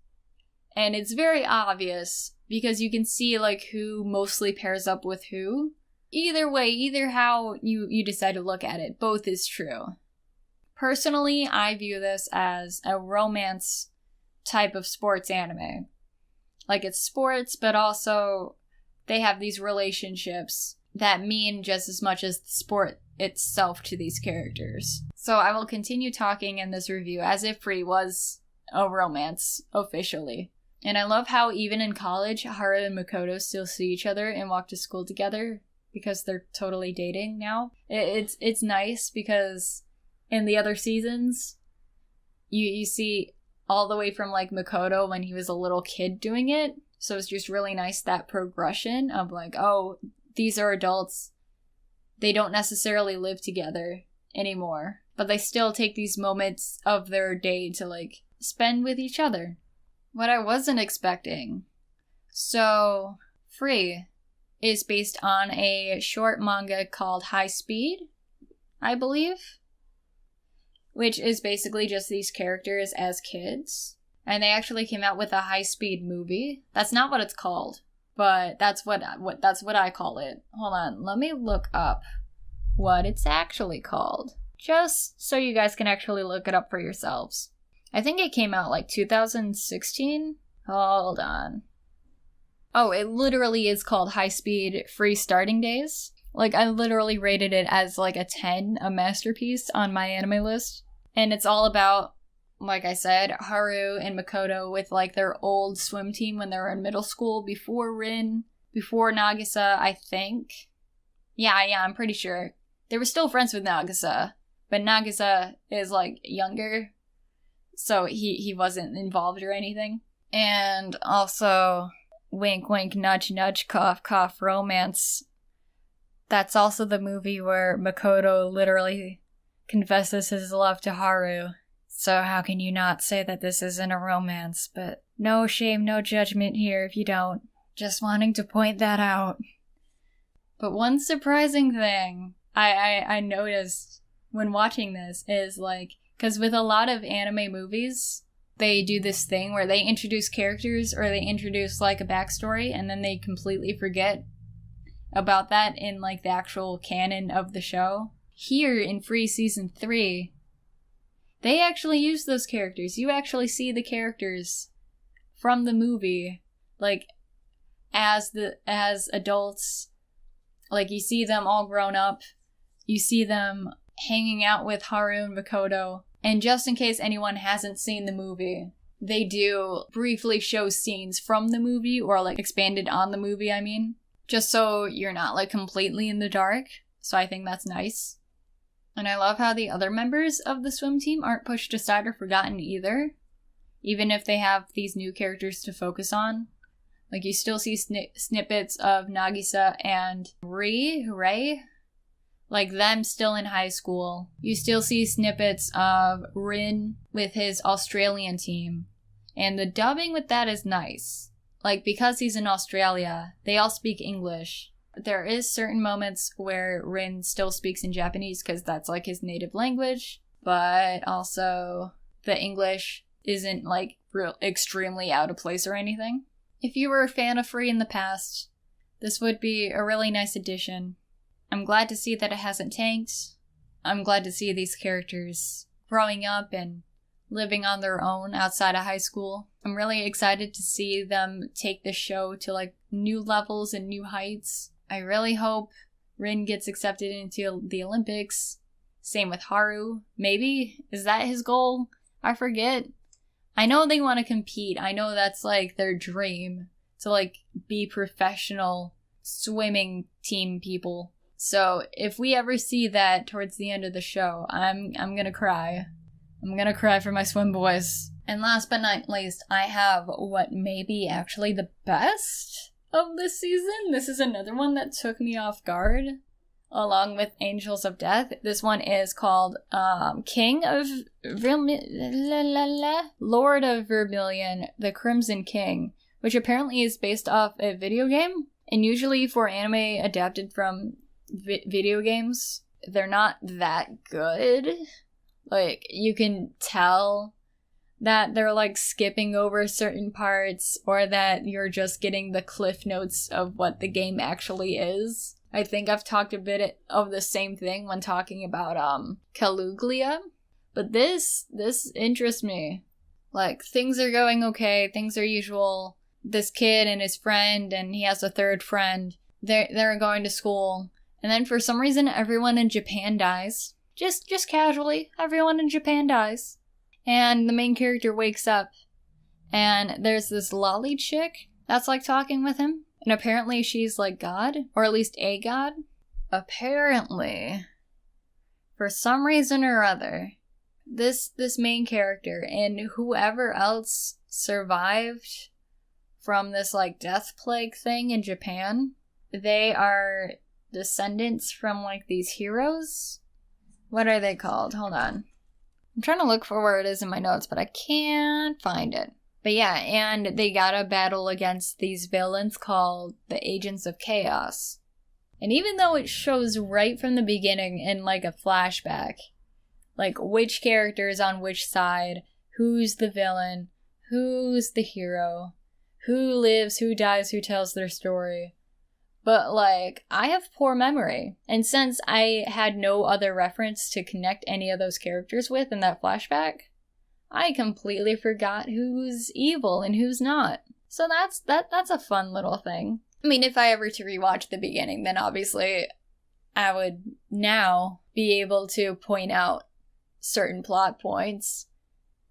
And it's very obvious because you can see like who mostly pairs up with who. Either way, either how you decide to look at it, both is true. Personally, I view this as a romance type of sports anime. Like it's sports, but also they have these relationships that mean just as much as the sport itself to these characters. So I will continue talking in this review as if Free was a romance, officially. And I love how even in college, Haru and Makoto still see each other and walk to school together because they're totally dating now. It's nice because in the other seasons, you see all the way from like Makoto when he was a little kid doing it. So it's just really nice that progression of like, oh, these are adults. They don't necessarily live together anymore, but they still take these moments of their day to like spend with each other. What I wasn't expecting. So, Free is based on a short manga called High Speed, I believe, which is basically just these characters as kids. And they actually came out with a High Speed movie. That's not what it's called, but that's what I call it. Hold on, let me look up what it's actually called, just so you guys can actually look it up for yourselves. I think it came out like 2016. Hold on. Oh, it literally is called High Speed Free Starting Days. Like, I literally rated it as like a 10, a masterpiece on my anime list. And it's all about, like I said, Haru and Makoto with like their old swim team when they were in middle school, before Rin, before Nagisa, I think. Yeah, I'm pretty sure. They were still friends with Nagisa, but Nagisa is like younger, so he wasn't involved or anything. And also, wink wink nudge nudge cough cough romance. That's also the movie where Makoto literally confesses his love to Haru. So how can you not say that this isn't a romance? But no shame, no judgment here if you don't. Just wanting to point that out. But one surprising thing I noticed when watching this is like, because with a lot of anime movies, they do this thing where they introduce characters or they introduce like a backstory and then they completely forget about that in like the actual canon of the show. Here in Free Season 3, they actually use those characters. You actually see the characters from the movie, like as adults. Like you see them all grown up. You see them hanging out with Haru and Makoto. And just in case anyone hasn't seen the movie, they do briefly show scenes from the movie, or like expanded on the movie, I mean. Just so you're not like completely in the dark. So I think that's nice. And I love how the other members of the swim team aren't pushed aside or forgotten either. Even if they have these new characters to focus on. Like you still see snippets of Nagisa and Ray. like them still in high school. You still see snippets of Rin with his Australian team. And the dubbing with that is nice. Like, because he's in Australia, they all speak English. There is certain moments where Rin still speaks in Japanese because that's like his native language. But also, the English isn't like real extremely out of place or anything. If you were a fan of Free in the past, this would be a really nice addition. I'm glad to see that it hasn't tanked. I'm glad to see these characters growing up and living on their own outside of high school. I'm really excited to see them take the show to like new levels and new heights. I really hope Rin gets accepted into the Olympics. Same with Haru. Maybe? Is that his goal? I forget. I know they want to compete. I know that's like their dream, to like be professional swimming team people. So if we ever see that towards the end of the show, I'm gonna cry. I'm gonna cry for my swim boys. And last but not least, I have what may be actually the best of this season. This is another one that took me off guard, along with Angels of Death. This one is called King of Lord of Vermilion, the Crimson King, which apparently is based off a video game. And usually for anime adapted from video games, they're not that good. Like, you can tell that they're like skipping over certain parts, or that you're just getting the cliff notes of what the game actually is. I think I've talked a bit of the same thing when talking about Caluglia. But this interests me. Like, things are going okay, things are usual. This kid and his friend, and he has a third friend, they're going to school. And then for some reason, everyone in Japan dies. Just casually, everyone in Japan dies. And the main character wakes up, and there's this lolly chick that's like talking with him. And apparently she's like God, or at least a god. Apparently, for some reason or other, this main character and whoever else survived from this like death plague thing in Japan, they are descendants from like these heroes. What are they called? Hold on. I'm trying to look for where it is in my notes, but I can't find it. But yeah, and they gotta battle against these villains called the Agents of Chaos. And even though it shows right from the beginning in like a flashback, like which character is on which side, who's the villain, who's the hero, who lives, who dies, who tells their story. But, like, I have poor memory. And since I had no other reference to connect any of those characters with in that flashback, I completely forgot who's evil and who's not. So that's a fun little thing. I mean, if I ever to rewatch the beginning, then obviously I would now be able to point out certain plot points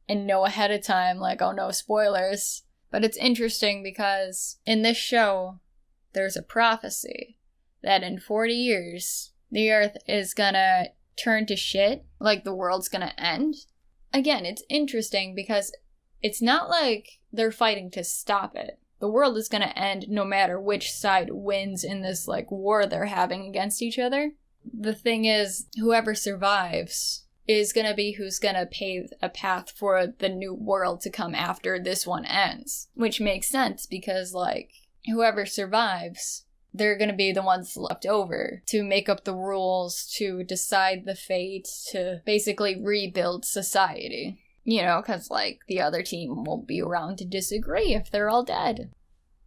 and know ahead of time, like, oh no, spoilers. But it's interesting because in this show, there's a prophecy that in 40 years, the Earth is gonna turn to shit, like the world's gonna end. Again, it's interesting because it's not like they're fighting to stop it. The world is gonna end no matter which side wins in this, like, war they're having against each other. The thing is, whoever survives is gonna be who's gonna pave a path for the new world to come after this one ends. Which makes sense because, like, whoever survives, they're gonna be the ones left over to make up the rules, to decide the fate, to basically rebuild society. You know, because, like, the other team won't be around to disagree if they're all dead.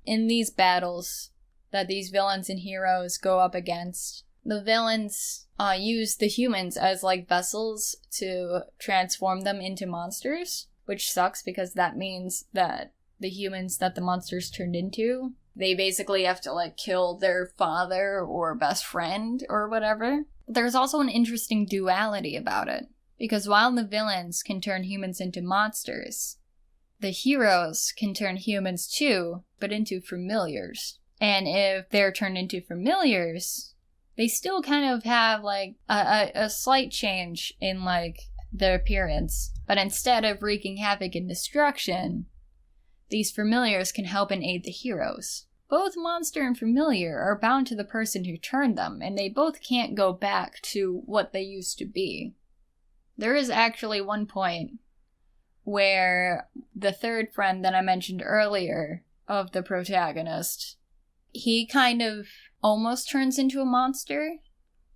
In these battles that these villains and heroes go up against, the villains use the humans as, like, vessels to transform them into monsters, which sucks because that means that the humans that the monsters turned into, they basically have to, like, kill their father or best friend or whatever. But there's also an interesting duality about it. Because while the villains can turn humans into monsters, the heroes can turn humans too, but into familiars. And if they're turned into familiars, they still kind of have, like, a slight change in, like, their appearance. But instead of wreaking havoc and destruction, these familiars can help and aid the heroes. both monster and familiar are bound to the person who turned them, and they both can't go back to what they used to be. There is actually one point where the third friend that I mentioned earlier of the protagonist, he kind of almost turns into a monster,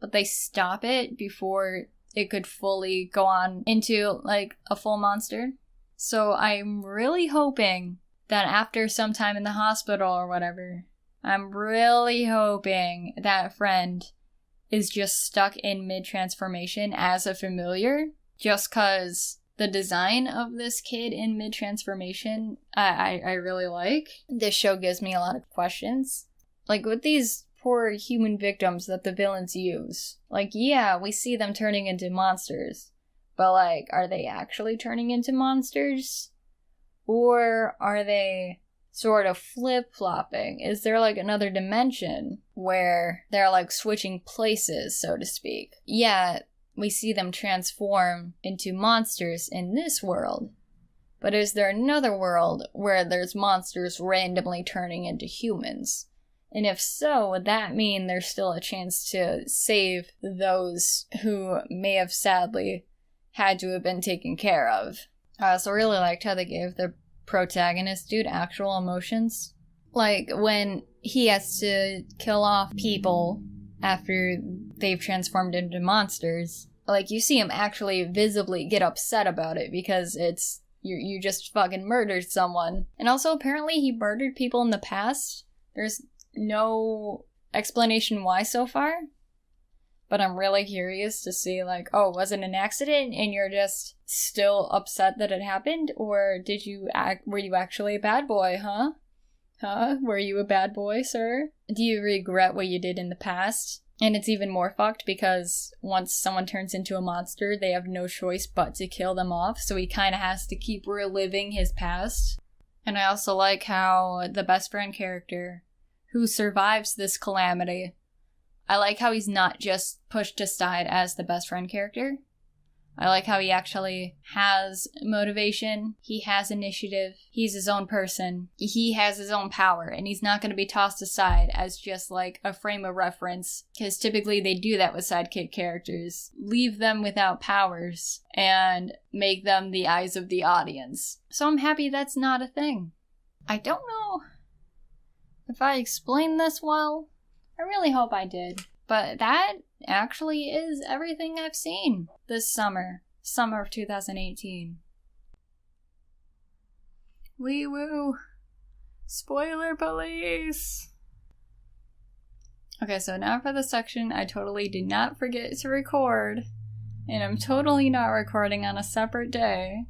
but they stop it before it could fully go on into, like, a full monster. So I'm really hoping that after some time in the hospital or whatever, I'm really hoping that friend is just stuck in mid-transformation as a familiar, just because the design of this kid in mid-transformation, I really like. This show gives me a lot of questions. Like, with these poor human victims that the villains use, like, yeah, we see them turning into monsters, but, like, are they actually turning into monsters? Or are they sort of flip-flopping? Is there, like, another dimension where they're, like, switching places, so to speak? Yeah, we see them transform into monsters in this world, but is there another world where there's monsters randomly turning into humans? And if so, would that mean there's still a chance to save those who may have sadly had to have been taken care of? I also really liked how they gave the protagonist dude actual emotions. Like, when he has to kill off people after they've transformed into monsters, like, you see him actually visibly get upset about it because it's, you just fucking murdered someone. And also, apparently he murdered people in the past. There's no explanation why so far, but I'm really curious to see, like, oh, was it an accident and you're just still upset that it happened? Or were you actually a bad boy, huh? Were you a bad boy, sir? Do you regret what you did in the past? And it's even more fucked because once someone turns into a monster, they have no choice but to kill them off, so he kind of has to keep reliving his past. And I also like how the best friend character, who survives this calamity, I like how he's not just pushed aside as the best friend character. I like how he actually has motivation, he has initiative, he's his own person, he has his own power, and he's not going to be tossed aside as just like a frame of reference, because typically they do that with sidekick characters. Leave them without powers and make them the eyes of the audience. So I'm happy that's not a thing. I don't know if I explained this well. I really hope I did. But that actually is everything I've seen this summer of 2018. Wee woo. Spoiler police. Okay, so now for the section I totally did not forget to record, and I'm totally not recording on a separate day.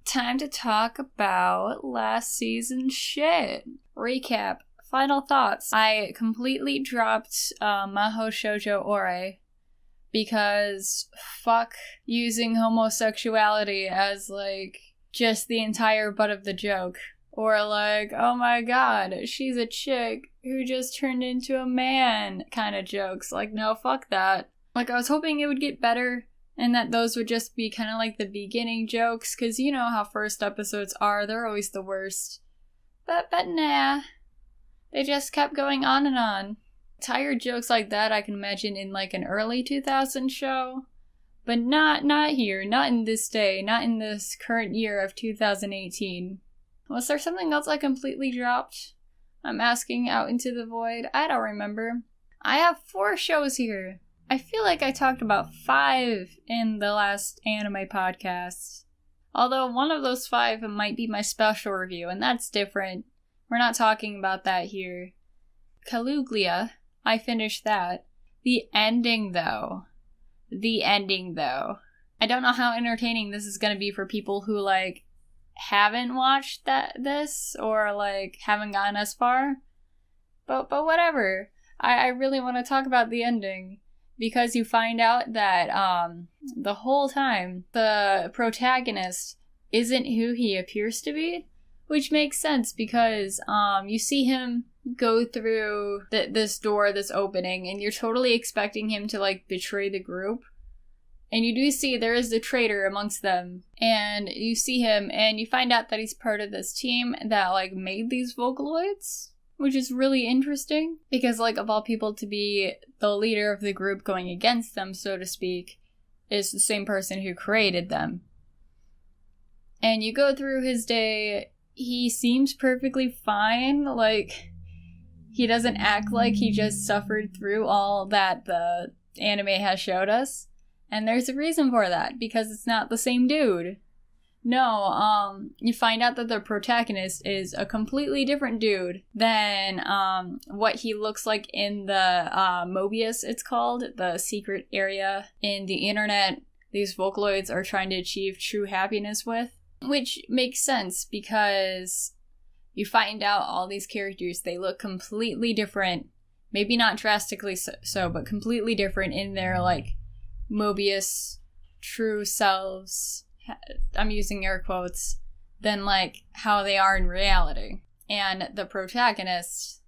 Time to talk about last season's shit. Recap. Final thoughts. I completely dropped Maho Shoujo Ore because fuck using homosexuality as, like, just the entire butt of the joke. Or, like, oh my god, she's a chick who just turned into a man kind of jokes. Like, no, fuck that. Like, I was hoping it would get better and that those would just be kind of like the beginning jokes, because you know how first episodes are, they're always the worst. But nah. They just kept going on and on. Tired jokes like that I can imagine in, like, an early 2000s show. But not here, not in this day, not in this current year of 2018. Was there something else I completely dropped? I'm asking out into the void. I don't remember. I have 4 shows here. I feel like I talked about 5 in the last anime podcast. Although one of those 5 might be my special review, and that's different. We're not talking about that here. Caluglia, I finished that. The ending, though. I don't know how entertaining this is going to be for people who, like, haven't watched this or, like, haven't gotten as far. But whatever. I really want to talk about the ending. Because you find out that the whole time the protagonist isn't who he appears to be. Which makes sense because you see him go through this door, this opening, and you're totally expecting him to, like, betray the group. And you do see there is the traitor amongst them. And you see him and you find out that he's part of this team that, like, made these Vocaloids. which is really interesting because, like, of all people to be the leader of the group going against them, so to speak, is the same person who created them. And you go through his day, he seems perfectly fine, like, he doesn't act like he just suffered through all that the anime has showed us. And there's a reason for that, because it's not the same dude. No, you find out that the protagonist is a completely different dude than what he looks like in the Mobius, it's called, the secret area in the internet these Vocaloids are trying to achieve true happiness with. Which makes sense, because you find out all these characters, they look completely different. Maybe not drastically so, but completely different in their, like, Mobius true selves, I'm using air quotes, than, like, how they are in reality. And the protagonist,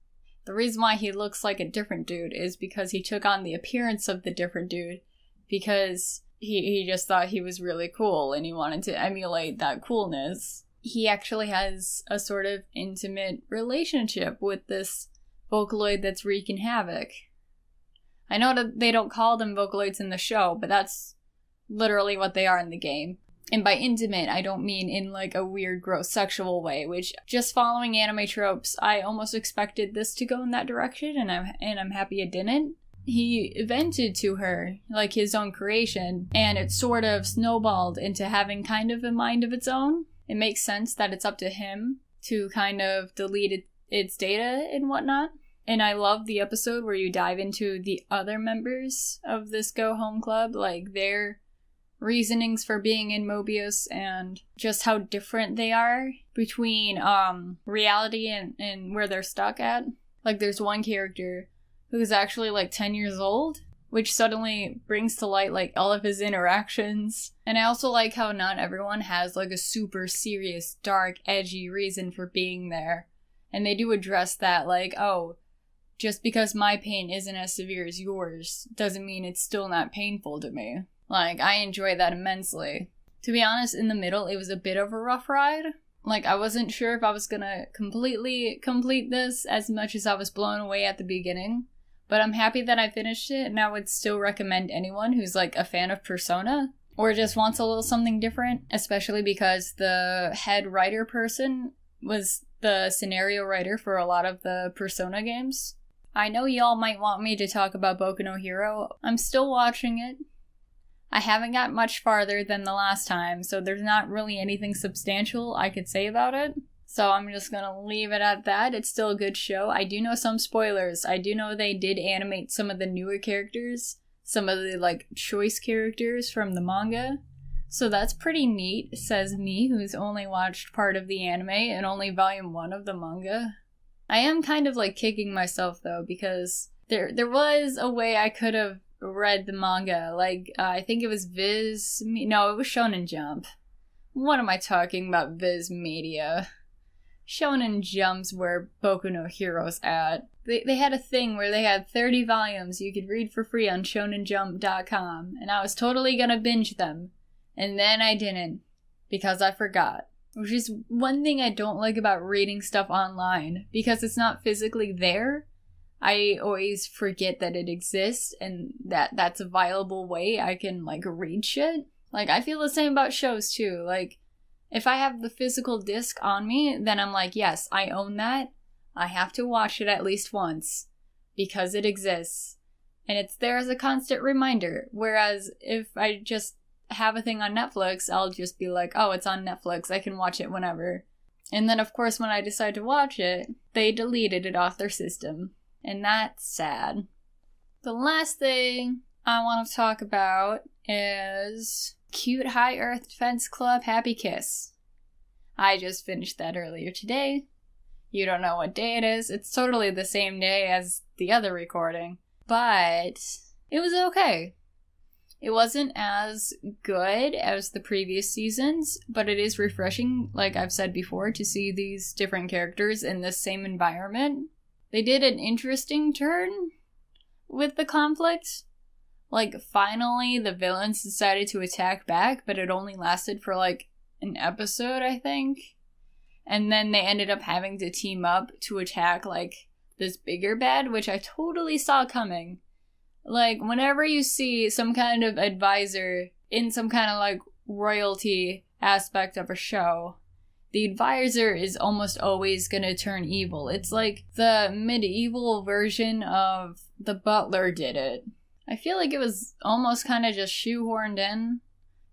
the reason why he looks like a different dude is because he took on the appearance of the different dude, because he just thought he was really cool and he wanted to emulate that coolness. He actually has a sort of intimate relationship with this Vocaloid that's wreaking havoc. I know that they don't call them Vocaloids in the show, but that's literally what they are in the game. And by intimate, I don't mean in, like, a weird, gross sexual way, which, just following anime tropes, I almost expected this to go in that direction, and I'm happy it didn't. He vented to her, like, his own creation, and it sort of snowballed into having kind of a mind of its own. It makes sense that it's up to him to kind of delete its data and whatnot. And I love the episode where you dive into the other members of this Go Home Club, like, their reasonings for being in Mobius and just how different they are between reality and where they're stuck at. Like, there's one character who's actually, like, 10 years old, which suddenly brings to light, like, all of his interactions. And I also like how not everyone has, like, a super serious, dark, edgy reason for being there. And they do address that, like, oh, just because my pain isn't as severe as yours doesn't mean it's still not painful to me. Like, I enjoy that immensely. To be honest, in the middle, it was a bit of a rough ride. Like, I wasn't sure if I was gonna completely complete this as much as I was blown away at the beginning. But I'm happy that I finished it, and I would still recommend anyone who's, like, a fan of Persona, or just wants a little something different, especially because the head writer person was the scenario writer for a lot of the Persona games. I know y'all might want me to talk about Boku no Hero. I'm still watching it. I haven't got much farther than the last time, so there's not really anything substantial I could say about it. So I'm just gonna leave it at that. It's still a good show. I do know some spoilers. I do know they did animate some of the newer characters, some of the, like, choice characters from the manga. So that's pretty neat, says me, who's only watched part of the anime and only volume 1 of the manga. I am kind of, like, kicking myself, though, because there was a way I could have read the manga. Like, I think it was No, it was Shonen Jump. What am I talking about, Viz Media? Shonen Jump's where Boku no Hero's at. They had a thing where they had 30 volumes you could read for free on shonenjump.com, and I was totally gonna binge them. And then I didn't, because I forgot. Which is one thing I don't like about reading stuff online, because it's not physically there. I always forget that it exists, and that's a viable way I can, like, read shit. Like, I feel the same about shows, too. Like, if I have the physical disc on me, then I'm like, yes, I own that. I have to watch it at least once, because it exists. And it's there as a constant reminder. Whereas if I just have a thing on Netflix, I'll just be like, oh, it's on Netflix, I can watch it whenever. And then, of course, when I decide to watch it, they deleted it off their system. And that's sad. The last thing I want to talk about is Cute High Earth Defense Club Happy Kiss. I just finished that earlier today. You don't know what day it is. It's totally the same day as the other recording. But it was okay. It wasn't as good as the previous seasons, but it is refreshing, like I've said before, to see these different characters in the same environment. They did an interesting turn with the conflict. Like, finally, the villains decided to attack back, but it only lasted for, like, an episode, I think. And then they ended up having to team up to attack, like, this bigger bad, which I totally saw coming. Like, whenever you see some kind of advisor in some kind of, like, royalty aspect of a show, the advisor is almost always gonna turn evil. It's like the medieval version of the butler did it. I feel like it was almost kind of just shoehorned in,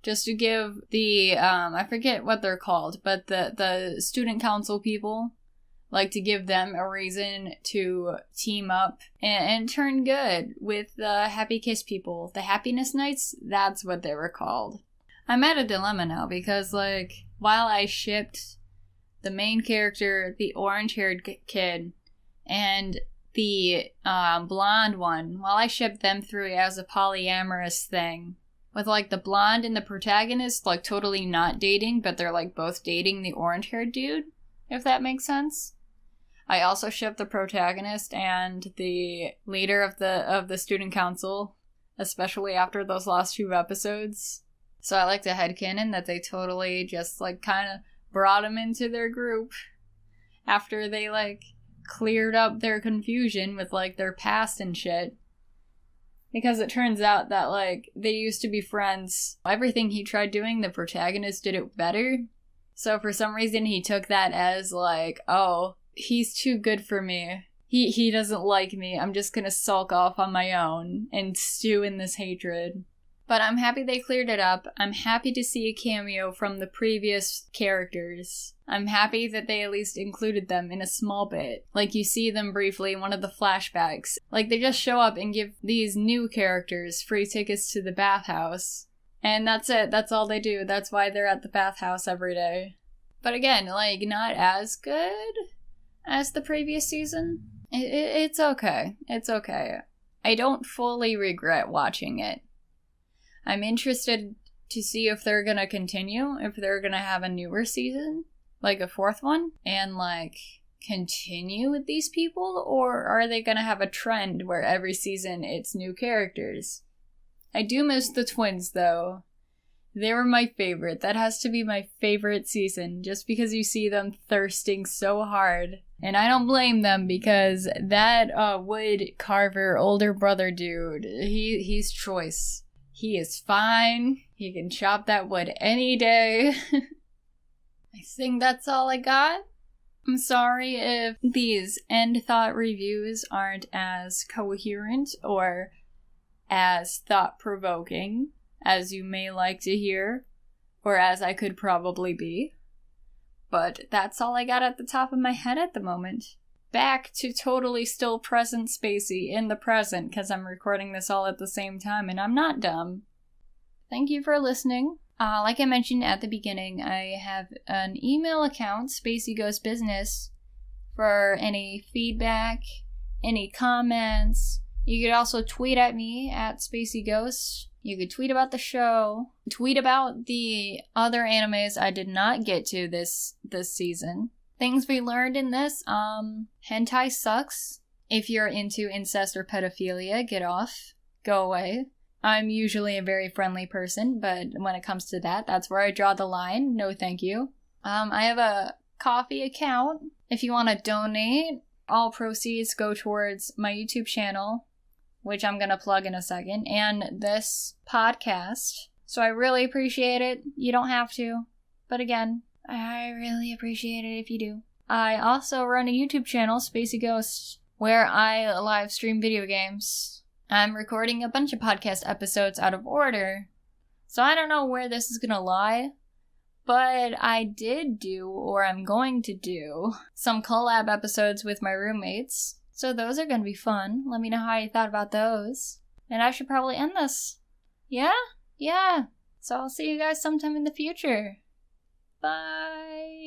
just to give the, I forget what they're called, but the student council people, like to give them a reason to team up and turn good with the Happy Kiss people. The Happiness Knights, that's what they were called. I'm at a dilemma now because, like, while I shipped the main character, the orange-haired kid, and the blonde one, while I shipped them through as a polyamorous thing, with, like, the blonde and the protagonist, like, totally not dating, but they're, like, both dating the orange-haired dude, if that makes sense. I also shipped the protagonist and the leader of the student council, especially after those last few episodes. So I like to headcanon that they totally just, like, kind of brought him into their group after they, like, cleared up their confusion with, like, their past and shit. Because it turns out that, like, they used to be friends. Everything he tried doing, the protagonist did it better. So for some reason he took that as, like, oh, he's too good for me. He doesn't like me. I'm just gonna sulk off on my own and stew in this hatred. But I'm happy they cleared it up. I'm happy to see a cameo from the previous characters. I'm happy that they at least included them in a small bit. Like, you see them briefly in one of the flashbacks. Like, they just show up and give these new characters free tickets to the bathhouse. And that's it. That's all they do. That's why they're at the bathhouse every day. But again, like, not as good as the previous season. It's okay. It's okay. I don't fully regret watching it. I'm interested to see if they're gonna continue, if they're gonna have a newer season, like a fourth one, and, like, continue with these people, or are they gonna have a trend where every season it's new characters? I do miss the twins, though. They were my favorite. That has to be my favorite season, just because you see them thirsting so hard. And I don't blame them, because that wood carver older brother dude, he's choice. He is fine. He can chop that wood any day. I think that's all I got. I'm sorry if these end thought reviews aren't as coherent or as thought-provoking as you may like to hear, or as I could probably be. But that's all I got at the top of my head at the moment. Back to totally still present Spacey in the present, because I'm recording this all at the same time, and I'm not dumb. Thank you for listening. Like I mentioned at the beginning, I have an email account, Spacey Goes Business, for any feedback, any comments. You could also tweet at me at Spacey Ghost. You could tweet about the show, tweet about the other animes I did not get to this season. Things we learned in this, hentai sucks. If you're into incest or pedophilia, get off. Go away. I'm usually a very friendly person, but when it comes to that, that's where I draw the line. No thank you. I have a Ko-fi account. If you want to donate, all proceeds go towards my YouTube channel, which I'm going to plug in a second, and this podcast. So I really appreciate it. You don't have to. But again, I really appreciate it if you do. I also run a YouTube channel, Spacey Ghost, where I live stream video games. I'm recording a bunch of podcast episodes out of order, so I don't know where this is gonna lie, but I did do, or I'm going to do, some collab episodes with my roommates, so those are gonna be fun. Let me know how you thought about those. And I should probably end this. Yeah? Yeah. So I'll see you guys sometime in the future. Bye.